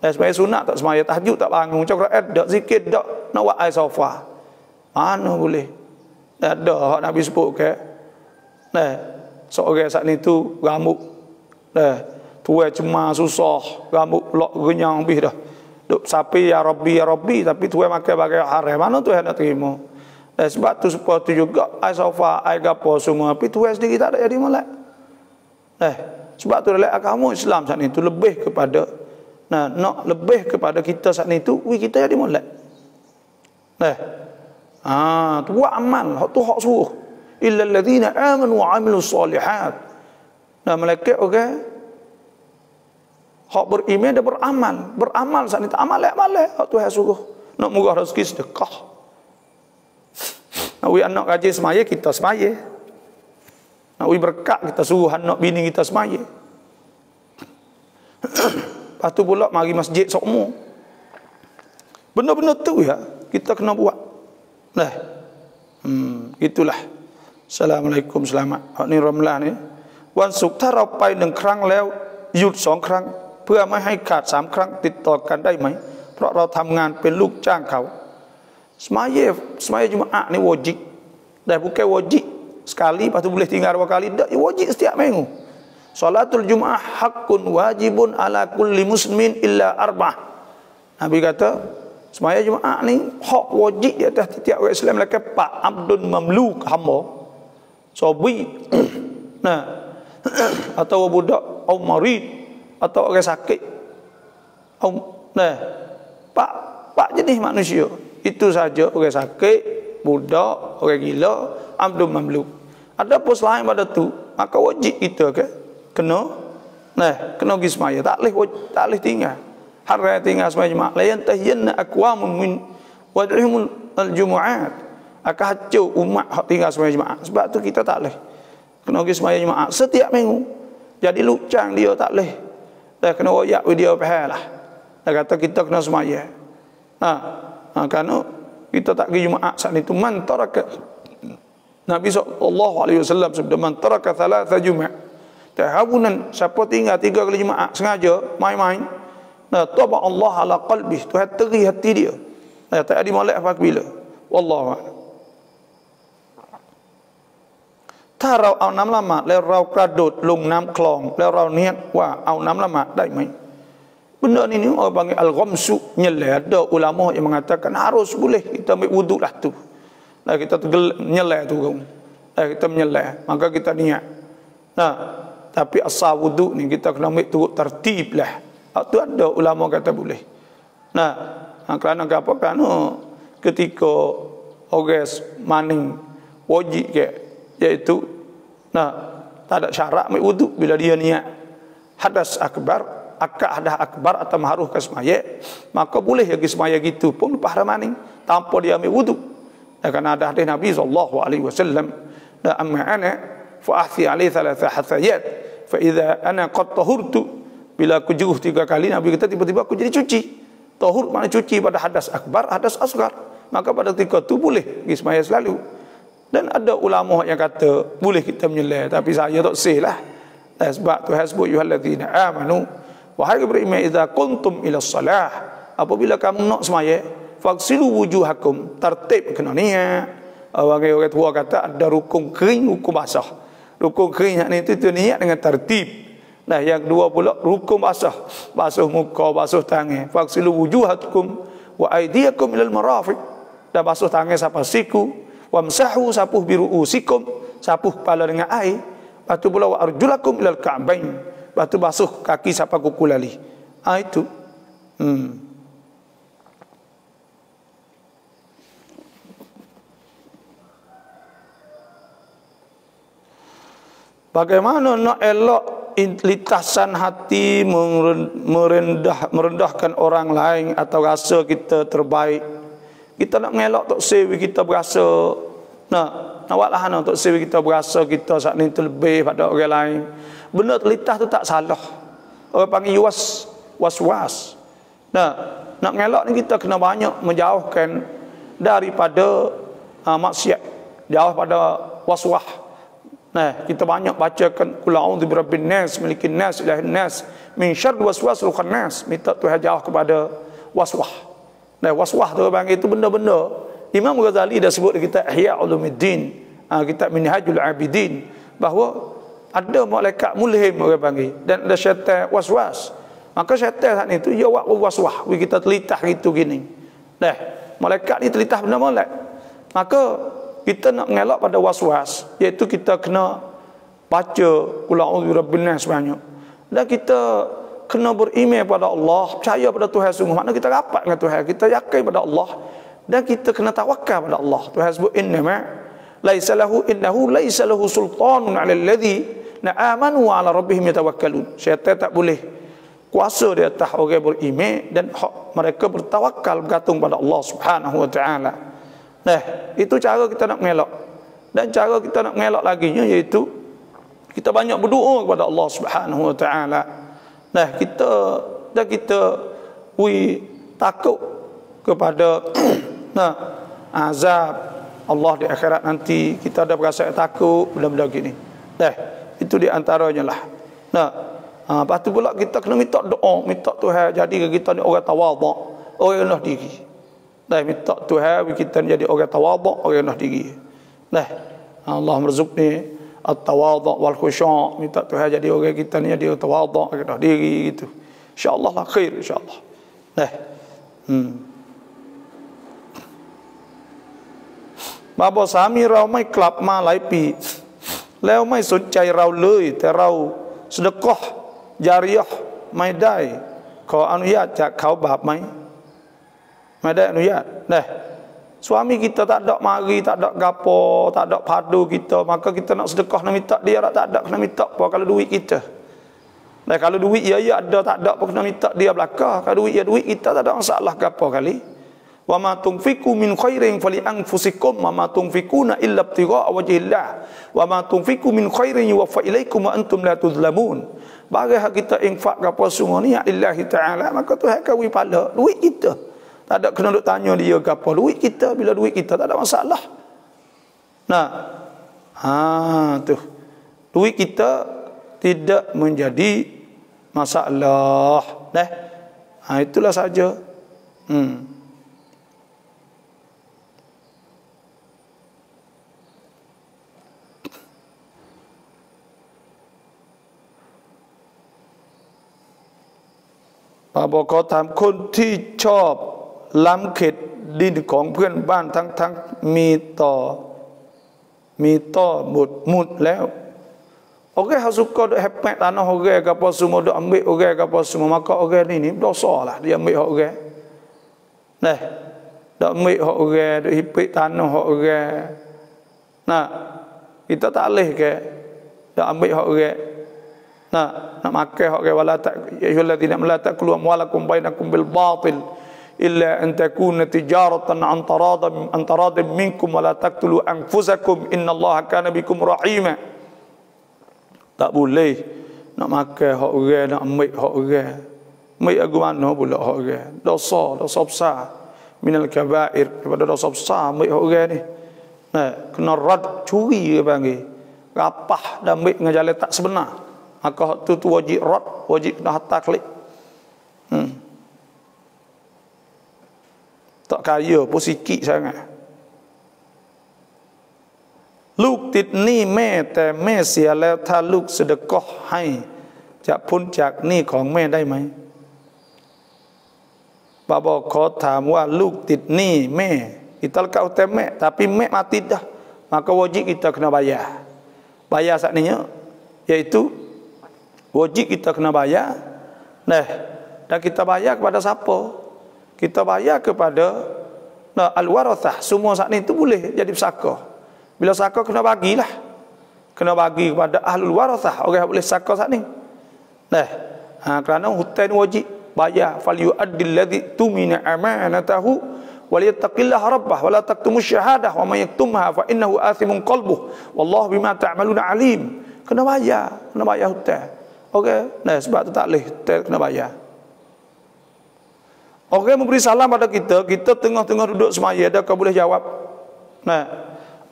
Semaya sunat tak, semaya tahajud tak bangun, cakap tak zikir tak, nak buat air sofa. Mana boleh? Ada hak Nabi sebut ke. Seorang saat ni tu rambut tuai cemar susah, rambut lok renyang habis dah. Duk sapi ya Rabbi, tapi tuai makan bagai haram. Mana tuai nak terima? Sebab tu supaya tu juga air sofa, air gapo semua, tapi tuai sendiri tak ada jadi molek. Sebab tu dalam agama Islam saat itu lebih kepada nak lebih kepada kita saat itu, kita jadi molek. Tu buat amal, hak tu hak suruh. Illal ladzina amanu wa amilus solihat. Malaikat orang Hak beriman dan beramal. Beramal saat ini amal hak Tuhan suruh. Nak murah rezeki sedekah. Nak anak gaji semaya kita semaya. Nak berkat kita suruh anak bini kita semaya. Lepas tu pula mari masjid sokmo. Benda-benda tu ya kita kena buat. Nah. Itulah. Assalamualaikum selamat. Hak ni Ramlan ni. วันศุกร์ถ้าเราไป1 ครั้งแล้วหยุด2 ครั้งเพื่อไม่ให้ขาด3 ครั้งติดต่อกันได้ไหมเพราะเราทำงานเป็นลูกจ้างเขา semaya Jumaat ni wajib dan bukan wajib sekali lepas tu boleh tinggal 2 kali tak, wajib setiap minggu. Salatul Jumaah haqqun wajibun ala kulli muslimin illa 4. Nabi kata semaya Jumaat ni hak wajib di atas setiap orang Islam lelaki 4 abdun mamluk hamba sobi nah atau budak atau marid atau orang sakit nah pak jenis manusia itu saja, orang sakit, budak, orang gila, abdul mamluk. Ada pun selain pada tu maka wajib kita kena pergi semaya, tak boleh tinggal haram tinggal semaya Jumaat. La yantahiyanna aqwamun min wad'ihimul al-jumu'at, akan hancur umat hak tinggal semaya Jumaat. Sebab tu kita tak boleh kena pergi semaya Jumaat setiap minggu. Jadi lucang dia tak boleh. Dah kena royak dia faham lah. Dah kata kita kena semaya. Kerana kita tak pergi Jumaat saat itu man taraka. Nabi SAW sabda man taraka 3 Jumaat. Tahabunan siapa tinggal 3 kali Jumaat sengaja main-main. Taba Allah ala qalbi. Tuhan teri hati dia. Tak ada molek apa bila. Wallahu a'lam. ถ้าเราเอาน้ำละหมาดแล้วเรากระโดดลงน้ำคลองแล้วเราเนียดว่าเอาน้ำละหมาดได้ไหม benda ni orang panggil al-ghamsu nyelai. Ada ulama yang mengatakan harus boleh kita ambil wuduk lah tu. Nah, kita nyelai tu kaum. Kita menyelai maka kita niat. Tapi asal wuduk ni kita kena ambil turut tertib lah. Tu ada ulama kata boleh. Kerana apa? Kerana ketika orang maning wajib iaitu tak ada syarat ambil wuduk bila dia niat hadas akbar, akad hadas akbar atau maharuh ke semaya, maka boleh pergi semaya gitu pun lepas ramaning tanpa dia ambil wuduk. Kerana ada hadis Nabi SAW, la amma ana fa ahthi alaihi 3 hathayat fa idza ana qad tahurtu, bila aku juruh 3 kali Nabi kata tiba-tiba aku jadi cuci. Tahur makna cuci pada hadas akbar, hadas asgar, maka pada ketika itu boleh pergi semaya selalu. Dan ada ulama yang kata boleh kita menyelai, tapi saya tak sah lah. Sebab tu hasbu yuhalladzina amanu, wahai beriman, idza kuntum ila salah, apabila kamu nak semaya faghsilu wujuhakum, tertib kena niat. Orang tua kata ada rukun kering, rukun basah. Rukun kering ni itu niat dengan tertib. Yang kedua pula rukun basah, basuh muka, basuh tangan. Faghsilu wujuhakum wa aydiyakum ilal marafiq, dan basuh tangan sampai siku. Wamsahu, sapuh biru'usikum, sapuh kepala dengan air. Lepas tu pula wa arjulakum ilal ka'bain, lepas tu basuh kaki sampai kuku lali. Itu bagaimana nak elok lintasan hati merendahkan orang lain atau rasa kita terbaik. Kita nak mengelak tak sewi kita berasa nak buatlah tak sewi kita berasa kita saat ni terlebih pada orang lain. Benda terlintas tu tak salah. Orang panggil was-was. Nak mengelak ni kita kena banyak menjauhkan daripada maksiat, jauh pada waswah. Kita banyak bacakan qul a'udzu birabbin nas, malikin nas, ilahin nas, min syarri waswasil khannas. Minta Tuhan jauh kepada waswah. Waswah tu panggil itu benda-benda. Imam Ghazali dah sebut di kitab Ihya Ulumuddin, kitab Minhajul Abidin, bahawa ada malaikat mulhim orang panggil, dan ada syaitan waswas. Maka syaitan saat itu dia buat waswah, kita telitah gitu gini. Malaikat ni telitah benda molek. Maka kita nak mengelak pada waswas, iaitu kita kena baca qul a'udzu birabbin nas banyak. Dan kita kena beriman pada Allah, percaya pada Tuhan sungguh. Maknanya kita rapat dengan Tuhan, kita yakin pada Allah, dan kita kena tawakal pada Allah. Tuhan sebut innahu laisa lahu sultanun 'alal ladzi amanu wa 'ala rabbihim yatawakkalun. Syaitan tak boleh kuasa di atas orang beriman dan mereka bertawakal bergantung pada Allah Subhanahu wa taala. Nah, itu cara kita nak mengelak. Dan cara kita nak mengelak laginya iaitu kita banyak berdoa kepada Allah Subhanahu wa taala. Nah, kita takut kepada azab Allah di akhirat nanti. Kita ada perasaan takut benda-benda gini. Nah, itu di antaranya lah. Nah, lepas tu pula kita kena minta doa, minta Tuhan jadi kita ni orang tawaduk, orang rendah diri. Nah, minta Tuhan kita jadi orang tawaduk, orang rendah diri. Nah, Allah merzukni at-tawaduk wal khusyu'. Minta Tuhan jadi orang kita ni jadi tawaduk, orang rendah diri gitu. Insya-Allah lah khair insya-Allah. Nah. Babo samiเราไม่กลับมาหลายปีแล้วไม่สนใจเราเลยแต่เราสะกอจาริยะห์ไม่ได้ขออนุญาตจากเขาบาปไหมไม่ได้อนุญาตnah suami kita tak ada mari tak ada gapo tak ada padu kita maka kita nak sedekah nak minta dia tak ada kena minta apa kalau duit kita nah kalau duit ya ada tak ada apa kena minta dia belaka kalau duit ya duit kita tak ada masalah gapo kali wa ma tunfiqu min khairin fali anfusikum wa ma tunfiquna illa ibtigha'a wajhillah wa ma tunfiqu min khairin yuwaffa ilaikum wa antum la tuzlamun. Bagi hak kita infak gapo semua ni lillahi taala maka Tuhan kawi pahala duit kita. Tak ada kena duk tanya dia gapo duit kita bila duit kita tak ada masalah. Nah. Tu. Duit kita tidak menjadi masalah. Nah. Itulah saja.บอกขอถามคนที่ชอบล้ำเขตดินของเพื่อนบ้านทั้งมีต่อหมดแล้วorang yang suka duk hepek tanah orang ke apa semua duk ambil orang ke apa semua maka orang ni dosa lah dia ambil hak orang. Nah, duk ambil hak orang, duk hepek tanah hak orang. Nah, kita tak boleh ke duk ambil hak orang. Nak makan hak orang wala tak ayyuhallazina la ta'kulu amwalakum bainakum bil batil illa an takuna tijaratan an taradin minkum wala taqtulu anfusakum innallaha kana bikum rahima. Tak boleh nak makan hak orang, nak ambil hak orang. Ambil aku mana pula hak orang. Dosa besar. Minal kabair, daripada dosa besar ambil hak orang ni. Nah, kena rad curi dia panggil. Rapah dan ambil dengan jalan tak sebenar. Maka tu wajib rad, wajib kena harta klik. Tak kaya pun sikit sangat. ลูกติดหนี้แม่แต่แม่เสียแล้วถ้าลูกสะดะกอฮ์ให้จะพ้นจากหนี้ของแม่ได้ไหม Bapa ขอถามว่าลูกติดหนี้แม่ kita lekat hutang mek tapi mek mati dah maka wajib kita kena bayar. Bayar sakninya iaitu wajib kita kena bayar. Nah, dan kita bayar kepada siapa? Kita bayar kepada al-warathah. Semua sakni itu boleh jadi pesaka. Bila saka kena bagilah. Kena bagi kepada ahlul warathah, orang yang boleh saka sakni. Nah, kerana hutang wajib bayar. Fal yu'addil ladzi tumina amanatahu wa liyattaqillaha rabbah wa la taktumus syahadah wa may yaktumha fa innahu athimun qalbuh wallahu bima ta'maluna alim. Kena bayar hutang. Okey, nah sebab tu tak boleh kena bayar. Orang memberi salam pada kita, kita tengah-tengah duduk semaya, dah kau boleh jawab. Nah,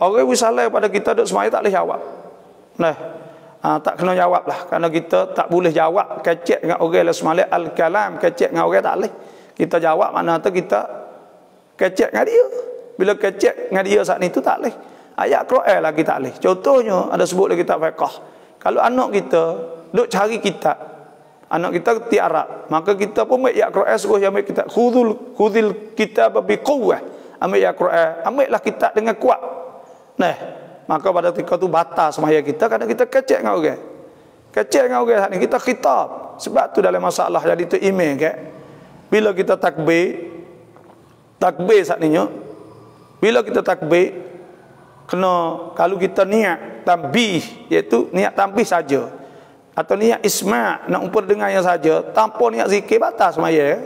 orang beri salam pada kita duduk semaya tak boleh jawab. Nah, tak kena jawab lah, kerana kita tak boleh jawab kecek dengan orang lah semaya al-kalam, kecek dengan orang tak boleh. Kita jawab mana tu kita kecek dengan dia. Bila kecek dengan dia saat ni tu tak boleh. Ayat Quran lagi tak boleh. Contohnya ada sebut dalam kitab fiqh. Kalau anak kita duk cari kitab, anak kita kerti Arab, maka kita pun ambil ayat Quran suruh dia ambil kitab. Khudhil kitab bi quwwah. Ambil ayat Quran, ambillah kitab dengan kuat. Nah, maka pada ketika tu batal semaya kita kerana kita kecek dengan orang. Kecek dengan orang ni kita khitab. Sebab tu dalam masalah jadi tu email ke. Bila kita takbir sakninya. Bila kita takbir kena kalau kita niat tambih iaitu niat tambih saja. atau niat isma' nak umpur dengannya saja tanpa niat zikir batas semaya.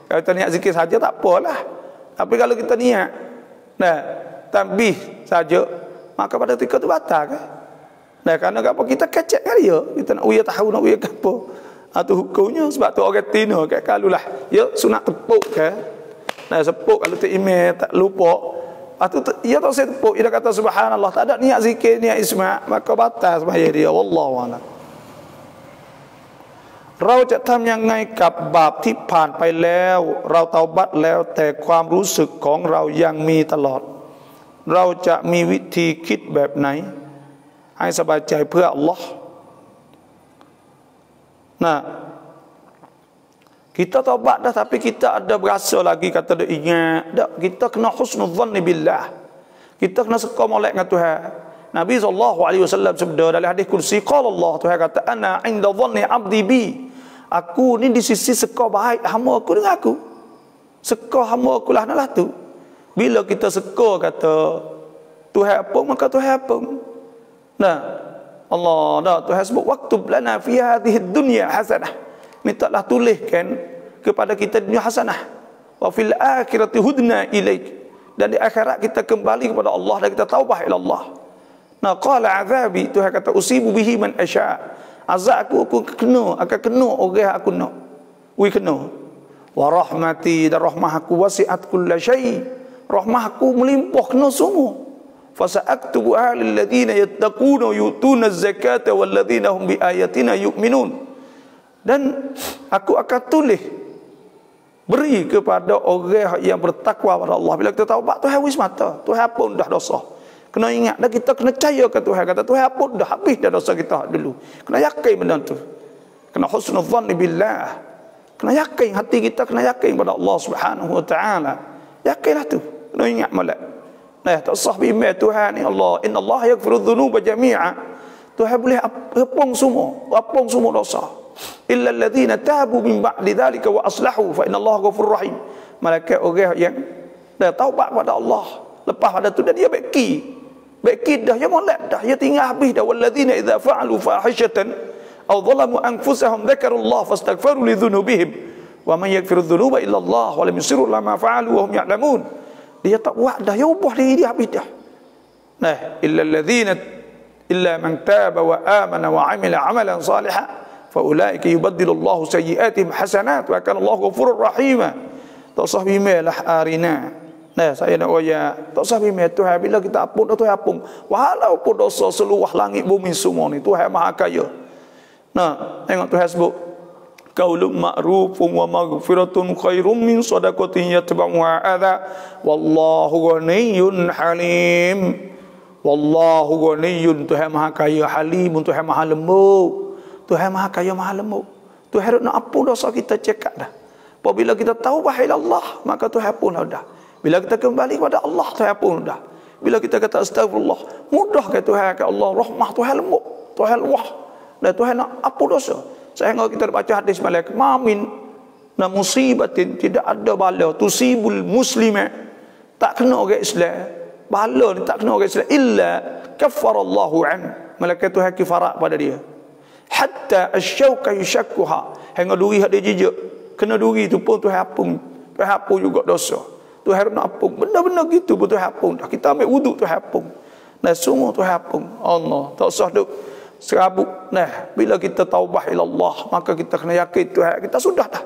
Kalau kita niat zikir saja tak apalah. Tapi kalau kita niat tambih saja, maka pada ketika itu batal kan. Kerana apa kita kecek kan dia, kita nak uya tahu nak uya apa. Itu hukumnya sebab tu orang Tino kan kalulah ya sunat tepuk kan. Sepuk kalau tu email tak lupa. Ya tak saya tepuk, dia kata subhanallah, tak ada niat zikir, niat isma', maka batal semaya dia. Wallahu a'lam. เราจะทำยังไงกับบาปที่ผ่านไปแล้วเราเตาบัตแล้วแต่ความรู้สึกของเรายังมีตลอดเราจะมีวิธีคิดแบบไหนให้สบายใจเพื่ออัลลอฮ์kita taubat dah tapi kita ada berasa lagi kata dia ingat dah kita kena husnudzanni billah kita kena seka molek dengan Tuhan. Nabi SAW sabda dalam hadis kursi qala Allah, Tuhan kata ana inda dhanni abdi bi, aku ni di sisi seka baik hamba aku dengan aku. Seka hamba aku lah nalah tu. Bila kita seka kata Tuhan apa maka Tuhan apa. Allah dah Tuhan sebut waktub lana fi hadhihi dunya hasanah. Mintalah tuliskan kepada kita dunia hasanah. Wa fil akhirati hudna ilaik. Dan di akhirat kita kembali kepada Allah dan kita taubah ila Allah. Qala azabi, Tuhan kata usibu bihi man asya. Azab aku akan kena orang aku nak. Kena. Wa rahmati, dan rahmah aku wasi'at kulla syai. Rahmah aku melimpah kena semua. Fasa'aktubu lil ladzina yattaquna yu'tuna az-zakata wal ladzina hum bi ayatina yu'minun. Dan aku akan tulis beri kepada orang yang bertakwa kepada Allah. Bila kita taubat Tuhan wis mata, Tuhan pun dah dosa. Kena ingat dah kita kena percaya ke Tuhan, kata Tuhan pun dah habis dah dosa kita dulu. Kena yakin benda tu. Kena husnudzanni billah. Kena yakin hati kita kena yakin pada Allah Subhanahu wa taala. Yakinlah tu. Kena ingat molek. Tak usah bimbang Tuhan ni Allah. Inna Allah yaghfiru dzunuba jami'a. Tuhan boleh hapung semua dosa. Illa alladhina tabu min ba'di dhalika wa aslahu fa inna Allah ghafurur rahim. Malaikat orang yang dah taubat kepada Allah lepas pada tu dia beki dah dia molek dah dia tinggal habis dah. Walladzina idza fa'alu fahishatan aw dhalamu anfusahum dzakarullah fastaghfiru li dhunubihim wa man yaghfiru dhunuba illa Allah wa lam yusiru ala ma fa'alu wa hum ya'lamun. Dia tak buat dah, dia ubah diri dia habis dah. Illa man taba wa amana wa 'amila 'amalan salihan fa ulaika yubaddilu Allahu sayyi'atihim hasanat wa kana Allahu ghafurur rahim. Tak usah bimbanglah arina. Saya nak waya, tak usah bimbang Tuhan bila kita ampun Tuhan ampun. Walaupun dosa seluruh langit bumi semua ni Tuhan Maha Kaya. Tengok Tuhan sebut qaulun ma'rufun wa maghfiratun khairum min shadaqatin yatba'uha adha wallahu ghaniyyun halim. Wallahu ghaniyyun, Tuhan Maha Kaya, halimun, Tuhan Maha lembut. Tuhan Maha Kaya, Maha lembut. Tuhan nak ampun dosa kita cekak dah. Apabila kita taubah ila Allah, maka Tuhan pun dah. Bila kita kembali kepada Allah, Tuhan pun dah. Bila kita kata astagfirullah, mudah ke Tuhan ke Allah, rahmah Tuhan lembut, Tuhan luah. Dan Tuhan nak ampun dosa. Sehingga kita baca hadis malaikat, mamin na musibatin, tidak ada bala tusibul muslima, tak kena orang Islam. Bala ni tak kena orang Islam illa kaffarallahu an. Malaikat Tuhan kifarat pada dia. Hatta asyauka yushakkuha, hingga duri hak dia jejak kena duri tu pun Tuhan hapung juga dosa. Tuhan nak hapung benda-benda gitu pun Tuhan hapung dah. Kita ambil wuduk Tuhan hapung. Semua Tuhan hapung. Allah tak usah duk serabut. Bila kita taubah ila Allah, maka kita kena yakin Tuhan kita sudah dah.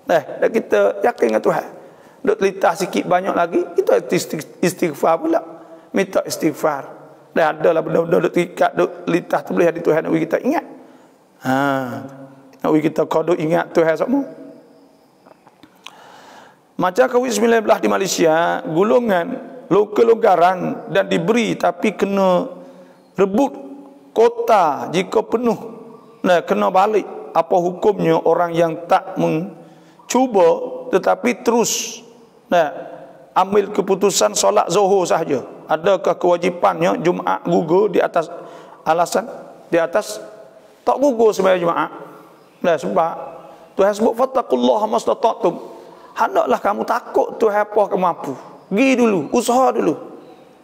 Dan kita yakin dengan Tuhan. Duk litah sikit banyak lagi, kita istighfar pula. Minta istighfar. Dan adalah benda-benda duk terikat duk litah tu boleh hadi Tuhan nak kita ingat. Nak kita kodok ingat Tuhan semua. Macam COVID-19 di Malaysia, golongan kelonggaran dan diberi tapi kena rebut kota jika penuh. Kena balik. Apa hukumnya orang yang tak mencuba tetapi terus ambil keputusan solat zuhur sahaja? Adakah kewajipannya Jumaat gugur di atas alasan tak gugur sembahyang Jumaat? Sebab Tuhan sebut fattaqullaha mastata'tum. Hendaklah kamu takut Tuhan apa kamu mampu. Pergi dulu, usaha dulu.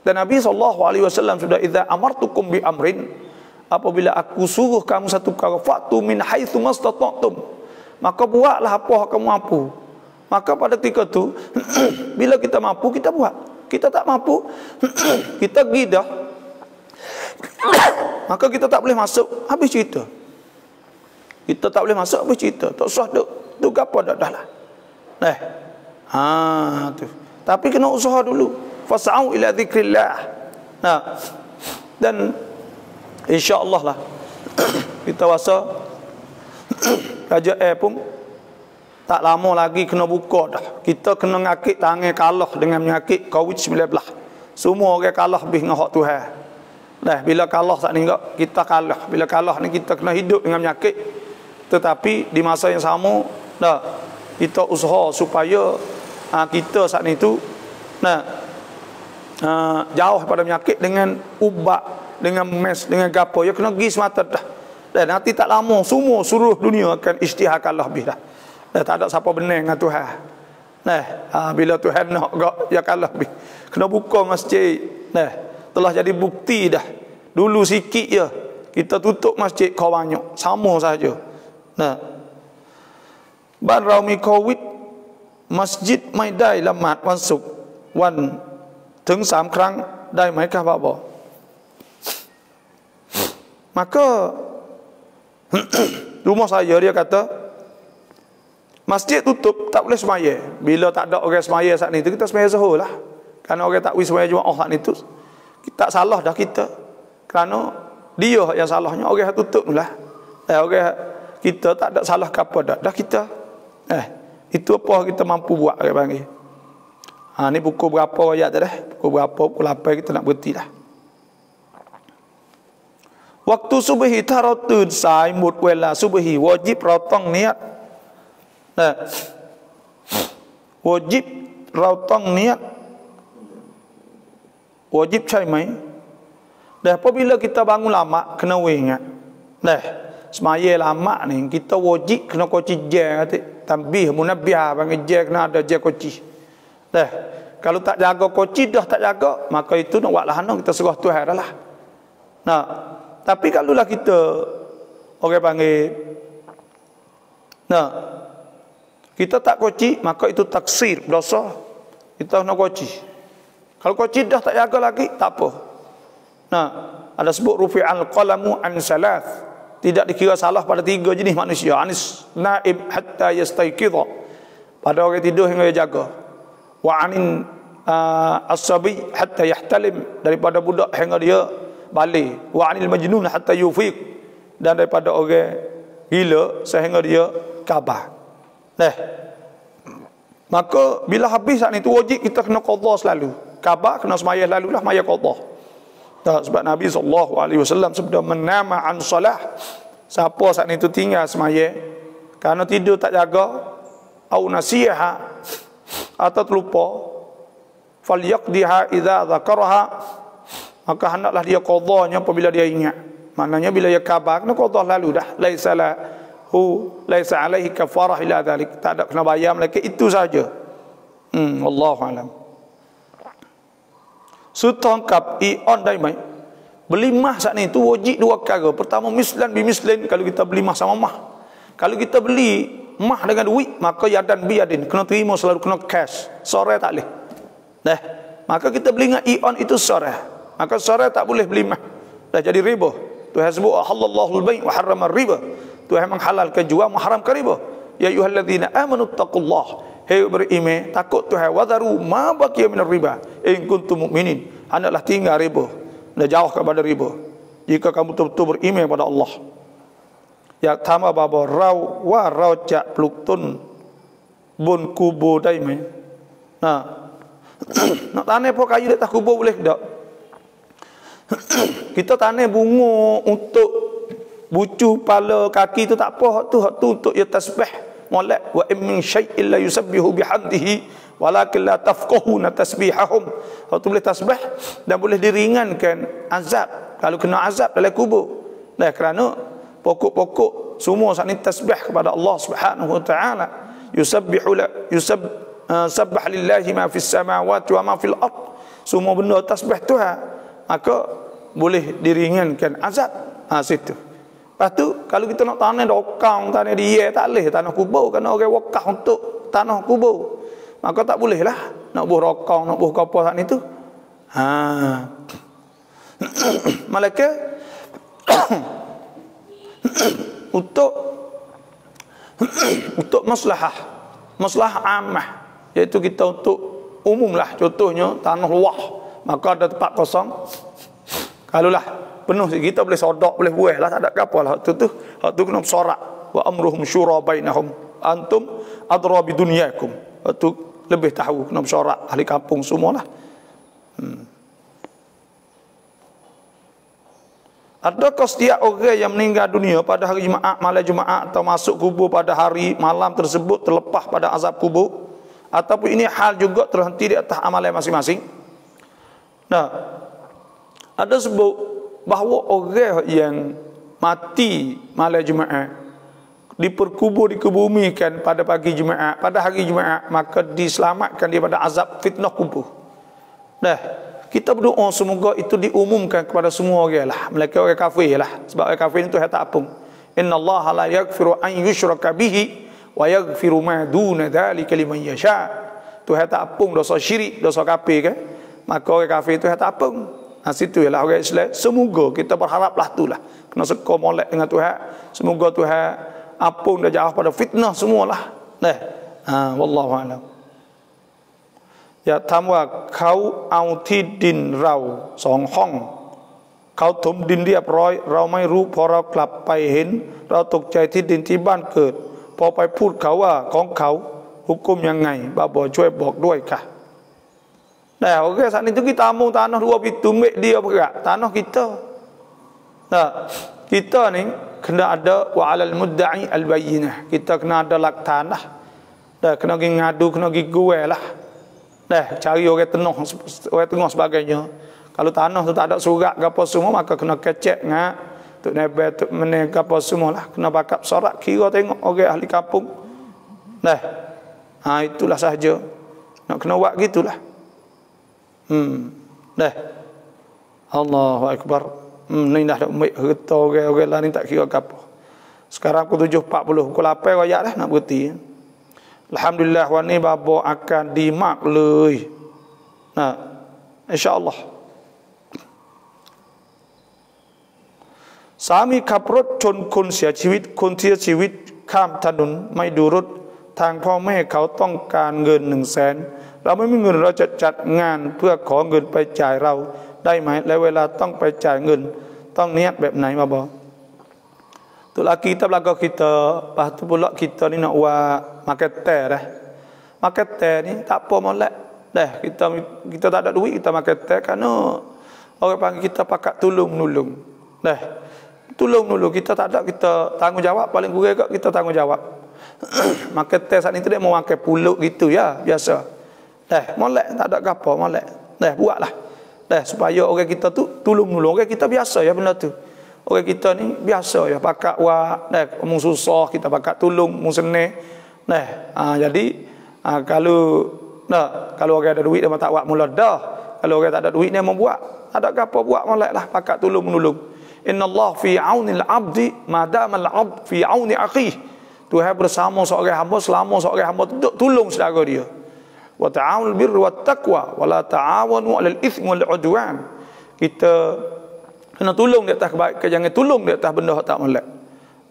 Dan Nabi SAW sudah idza amartukum bi amrin, apabila aku suruh kamu satu perkara, fatu min haitsu mastata'tum, maka buatlah apa kamu mampu. Maka pada ketika tu bila kita mampu kita buat, kita tak mampu kita pergi dah, maka kita tak boleh masuk, habis cerita. Kita tak boleh masuk, habis cerita. Tak usah tu gapo dah lah. Tu. Tapi kena usaha dulu. Fas'au ila dzikrillah. Dan insya-Allah lah kita rasa Raja Air pun tak lama lagi kena buka dah. Kita kena ngakit tangan kalah dengan penyakit COVID-19. Semua orang kalah lebih dengan hak Tuhan. Bila kalah tak ni kita kalah. Bila kalah ni kita kena hidup dengan penyakit. Tetapi di masa yang sama kita usaha supaya kita saat ni tu jauh pada penyakit dengan ubat, dengan mes, dengan gapo. Ya kena pergi semata dah. Dan nanti tak lama semua seluruh dunia akan isytihar kalah lebih dah. Tak ada siapa benar dengan Tuhan. Bila Tuhan nak ya kalah lebih. Kena buka masjid. Telah jadi bukti dah. Dulu sikit je kita tutup masjid, kau banyak. Sama saja. Ban Raumi COVID มัสยิดไม่ได้ละหมาดวันศุกร์วันถึง3 ครั้งได้ไหมครับPak Bo? Maka rumah saya dia kata masjid tutup tak boleh semaya. Bila tak ada orang semaya saat ni tu kita semaya zuhur lah. Kerana orang tak boleh semaya Jumaat saat ni tu kita salah dah kita. Kerana dia yang salahnya, orang tutup lah. Orang kita tak ada salah ke apa dah kita. Itu apa kita mampu buat orang panggil. Ni pukul berapa ayat dah? Pukul berapa? Pukul 8 kita nak berhenti dah. Waktu subuhi ถ้าเราตื่นสายหมดเวลาซุบฮีวาญิบเราต้องเนียดวาญิบเราต้องเนียดวาญิบใช่ไหมapabila kita bangun lama kena ingat semaya lama ni kita wajib kena koci je tambih munabbih panggil je kena ada je koci kalau tak jaga koci dah tak jaga maka itu nak buat lahana kita serah Tuhan dah lah. Tapi kalau lah kita orang panggil kita tak koci maka itu taksir dosa, kita nak koci. Kalau koci dah tak jaga lagi tak apa. Ada sebut rufi'al qalamu an salath, tidak dikira salah pada 3 jenis manusia. Anis naim hatta yastayqidha, pada orang tidur hingga dia jaga. Wa anin as-sabi hatta yahtalim, daripada budak hingga dia balik. Wa anil majnun hatta yufiq, dan daripada orang gila sehingga dia khabar. Maka bila habis saat itu wajib kita kena qadha selalu. Khabar kena semaya lalulah, maya qadha. Sebab Nabi SAW sebab menama an salah, siapa saat itu tinggal semaya kerana tidur tak jaga au nasiha atau terlupa, falyaqdiha idza dzakaraha, maka hendaklah dia qadanya apabila dia ingat. Maknanya bila dia khabar kena qadha lalu dah. Laisa alaihi kafarah ila dzalik, tak ada kena bayar melainkan itu saja. Wallahu alam. Sutangkap ion dai mai. Beli mah saat ni tu wajib 2 perkara. Pertama mislan bi mislin, kalau kita beli mah sama mah. Kalau kita beli mah dengan duit maka yadan bi yadin, kena terima selalu, kena cash. Sore tak boleh. Maka kita beli dengan ion itu sore. Maka sore tak boleh beli mah. Dah jadi riba. Tuhan sebut halallahu al-bai' wa harrama riba. Tuhan menghalalkan jual, mengharamkan riba. Ya ayyuhalladzina amanu taqullah, hei beriman takut Tuhan, wadharu ma baqiya minar riba in kuntum mu'minin, hendaklah tinggal riba dan jauh kepada riba jika kamu betul-betul beriman kepada Allah. Ya tama baba raw wa rajak pluktun bun kubur dai mai. Nak tanam apa kayu dekat kubur boleh tak? Kita tanam bunga untuk bucu pala kaki tu tak apa, tu untuk ya tasbih molek. Wa min syai'in la yusabbihu bihamdihi walakin la tafqahuna tasbihahum. Kalau tu boleh tasbih dan boleh diringankan azab kalau kena azab dalam kubur. Kerana pokok-pokok semua saat ni tasbih kepada Allah Subhanahu wa taala. Sabbah lillahi ma fis samawati wa ma fil ard. Semua benda tasbih Tuhan, maka boleh diringankan azab. Situ. Lepas tu kalau kita nak tanah dokang, tanah dia tak boleh tanah kubur, kerana orang wakaf untuk tanah kubur. Maka tak boleh lah nak buh rokong, nak buh apa saat itu. Malaikat untuk maslahah ammah, iaitu kita untuk umum lah. Contohnya tanah luah, maka ada tempat kosong, kalulah penuh kita boleh sodok, boleh buih lah, tak ada apa lah. Hak tu kena bersorak. Wa amruhum syura bainahum antum adra bi dunyakum. Hak tu lebih tahu, kena bersorak ahli kampung semualah. Adakah setiap orang yang meninggal dunia pada hari Jumaat, malam Jumaat, atau masuk kubur pada hari malam tersebut terlepas pada azab kubur, ataupun ini hal juga terhenti di atas amalan masing-masing? Nah, ada sebut bahawa orang yang mati malam Jumaat dikebumikan pada pagi Jumaat, pada hari Jumaat, maka diselamatkan daripada azab fitnah kubur. Nah, kita berdoa semoga itu diumumkan kepada semua orang lah, mereka orang kafir lah. Sebab orang kafir itu tak apung. Innallaha la yaghfiru an yushraka bihi wa yaghfiru ma duna dzalika liman yasha. Tuhan tak apung dosa syirik, dosa kafir kan? Maka orang kafir itu tak apung. Situ ialah orang Islam. Semoga kita berharaplah itulah. Kena seka molek dengan Tuhan. Semoga Tuhan apung dah jauh pada fitnah semualah. Wallahu a'lam. อย่าถามว่าเขาเอาที่ดินเรา2 ห้องเขาถมดินเรียบร้อยเราไม่รู้พอเรากลับไปเห็นเราตกใจที่ดินที่บ้านเกิดพอไปพูดเขาว่าของเขาhukumยังไงบาบอช่วยบอกด้วยค่ะ Nah, okey, saat itu kita amung tanah 2 pintu mek dia bergerak, tanah kita. Nah, kita ni kena ada wa 'alal mudda'i al-bayyinah. Kita kena ada laktan lah. Dah kena pergi ngadu, kena pergi guel lah. Dah cari orang tengah sebagainya. Kalau tanah tu tak ada surat ke apa semua, maka kena kecek ngak tuk nebel tuk meneh ke apa semualah, kena bakap sorak kira tengok orang ahli kampung. Dah. Itulah sahaja. Nak kena buat gitulah. Dah. Allahu akbar. Ni dah dak mai harta orang lain tak kira apa. Sekarang pukul 7.40, pukul 8 royak dah nak berhenti. Alhamdulillah wa ni babo akan dimak leuy. Nah, insya-Allah. Sami ขับรถชนคนเสียชีวิตคนเสียชีวิตข้ามถนนไม่ดูรถทางพ่อแม่เขาต้องการเงิน 100,000 เราไม่มีเงินเราจะจัดงานเพื่อขอเงินไปจ่ายเราได้ไหมและเวลาต้องไปจ่ายเงินต้องนิยตแบบไหนมาบอก Itulah kita belakang kita, lepas tu pula kita ni nak buat makan teh dah. Makan teh ni tak apa molek. Dah kita tak ada duit kita makan teh kerana orang panggil kita pakat tolong-nolong. Dah. Tolong-nolong kita tak ada, kita tanggungjawab paling kurang kita tanggungjawab. Makan teh saat ni tu dia mau makan pulut gitu ya, biasa. Dah, molek tak ada apa molek. Dah buatlah. Dah supaya orang kita tu tolong-nolong. Orang kita biasa ya benda tu. Orang kita ni biasa ya pakat wak, dah omong susah kita pakat tolong mung seneh. Nah, jadi kalau orang ada duit dia tak buat mula dah. Kalau orang tak ada duit dia membuat, ada apa buat moleklah pakat tolong menolong. Innallaha fi aunil abdi madamal abd fi auni akhi. Tuhan bersama seorang hamba selama seorang hamba tolong saudara dia. Wa ta'awunul birri wat taqwa wa la ta'awanu 'alal itsmi wal 'udwan. Kita kena tolong di atas kebaikan, jangan tolong di atas benda tak molek.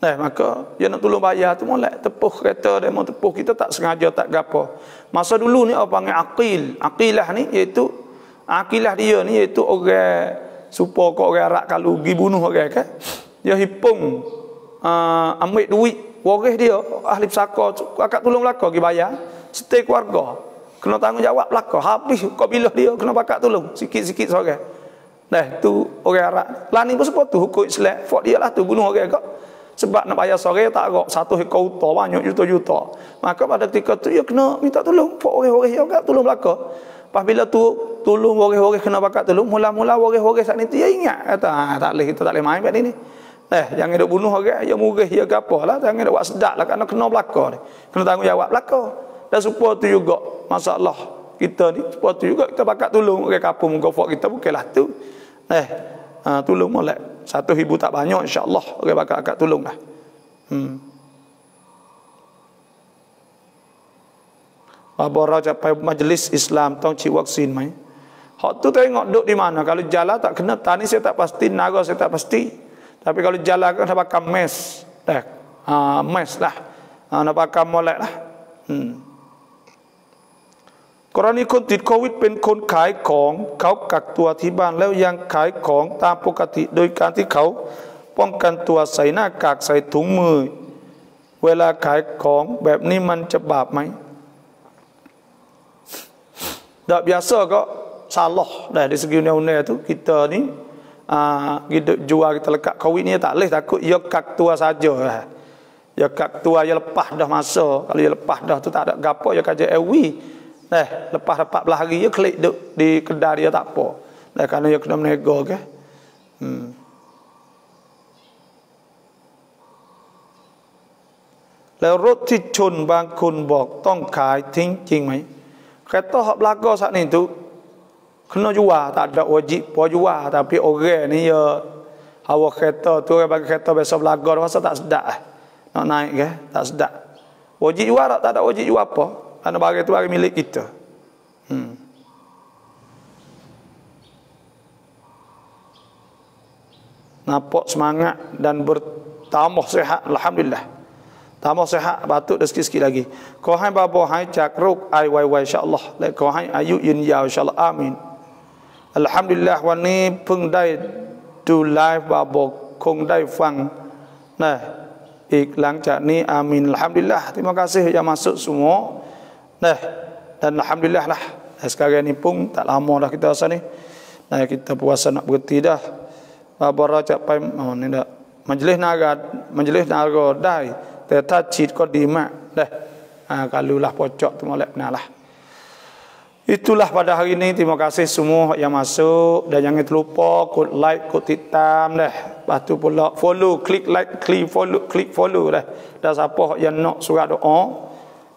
Maka dia nak tolong bayar tu molek, tepuh kereta dia mau tepuh kita tak sengaja tak gapo. Masa dulu ni apa panggil aqil. Aqilah ni iaitu aqilah dia ni iaitu orang supaya kau orang Arab kalau pergi bunuh orang kan. Dia hipung ambil duit waris dia ahli pesaka akak tolong belaka pergi bayar stay keluarga. Kena tanggungjawab belaka. Habis kau bilah dia kena pakat tolong sikit-sikit seorang. Tu orang Arab. Lani pun sebab tu hukum Islam. Fok dia lah tu bunuh orang kak. Sebab nak bayar sore tak agak 1 ekor unta banyak juta-juta. Maka pada ketika tu dia kena minta tolong. Fok orang-orang yang agak tolong belaka. Pas bila tu tolong orang-orang kena bakat tolong. Mula-mula orang-orang saat ni tu dia ingat. Kata tak boleh kita tak boleh main kat ni. Jangan duk bunuh orang. Ya murih ya gapo lah. Jangan duk buat sedak lah. Kerana kena belaka ni. Kena tanggungjawab belaka. Dan supaya tu juga masalah kita ni. Supaya tu juga kita bakat tolong orang kapung. Muka fok kita bukanlah tu. Tolong molek. 1,000 tak banyak, insya-Allah orang bakal akak tolong dah. Babora capai majlis Islam tong ci vaksin mai. Hak tu tengok duk di mana. Kalau jalan tak kena tani saya tak pasti, naga saya tak pasti. Tapi kalau jalan kan nak pakai mes. Dah. Mes lah. Nak pakai molek lah. กรณีคนติดโควิดเป็นคนขายของเขากักตัวที่บ้านแล้วยังขายของตามปกติโดยการที่เขาป้องกันตัวใส่หน้ากากใส่ถุงมือเวลาขายของแบบนี้มันจะบาปไหม Dah biasa kok salah dah dari segi undang-undang tu kita ni kita jual kita lekat covid ni tak boleh takut ia kak tua saja. Ya kak tua ia lepas dah masa. Kalau ia lepas dah tu tak ada gapo ia kaji ewi. Lepas 14 hari ia klik di kedai dia tak apa. Dah kerana ia kena menego ke. แล้วรถที่ชนบางคนบอกต้องขายทิ้งจริงไหม Kereta hak belaka saat ni tu kena jual, tak ada wajib pun jual. Tapi orang ni ya hawa kereta tu, orang bagi kereta biasa belaka masa tak sedap nak naik ke, tak sedap. Wajib jual tak ada wajib jual apa. Kerana barang tu barang milik kita. Nampak semangat dan bertambah sihat, alhamdulillah. Tambah sihat, batuk dah sikit-sikit lagi. Kau hai babo hai cakruk ai wai insya-Allah. Le kau hai ayu yin yao insya-Allah. Amin. Alhamdulillah วันนี้เพิ่งได้ดูไลฟ์บาบอกคงได้ฟังนะอีกหลังจากนี้อามิน Alhamdulillah. Terima kasih yang masuk semua. Nah, dan alhamdulillah lah. Sekarang ni pun tak lama dah kita rasa ni. Nah, kita puasa nak berhenti dah. Babo capai ni dah majlis naga dai. แต่ถ้าฉีดก็ดีมากdah. Kalulah pocok tu molek benar lah. Itulah pada hari ini. Terima kasih semua yang masuk dan jangan terlupa kod like, kod titam dah. Lepas tu pula follow, klik like, klik follow dah. Dan siapa yang nak surat doa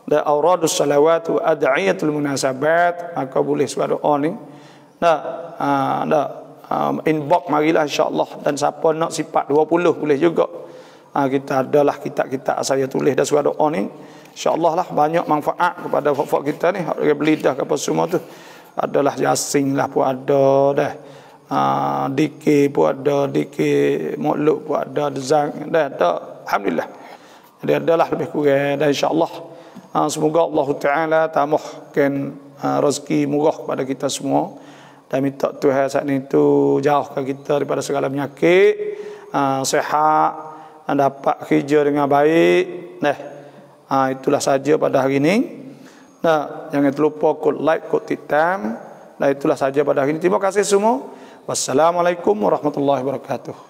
dan auradus salawat wa ad'iyatul munasabat, maka boleh surat doa ni. Inbox marilah insya-Allah, dan siapa nak sifat 20 boleh juga. Kita adalah kitab-kitab saya tulis dan surat doa ni, insya-Allah lah banyak manfaat kepada fak-fak kita ni. Hak beli dah apa semua tu adalah Yasin lah pun ada dah, dikir pun ada, dikir mutluk pun ada, dah ada, alhamdulillah. Jadi adalah lebih kurang, dan insya-Allah semoga Allah Taala tambahkan rezeki murah kepada kita semua, dan minta Tuhan saat ni tu jauhkan kita daripada segala penyakit, sihat, dapat kerja dengan baik. Itulah saja pada hari ini. Jangan terlupa kod like, kod titam. Itulah saja pada hari ini. Terima kasih semua. Wassalamualaikum warahmatullahi wabarakatuh.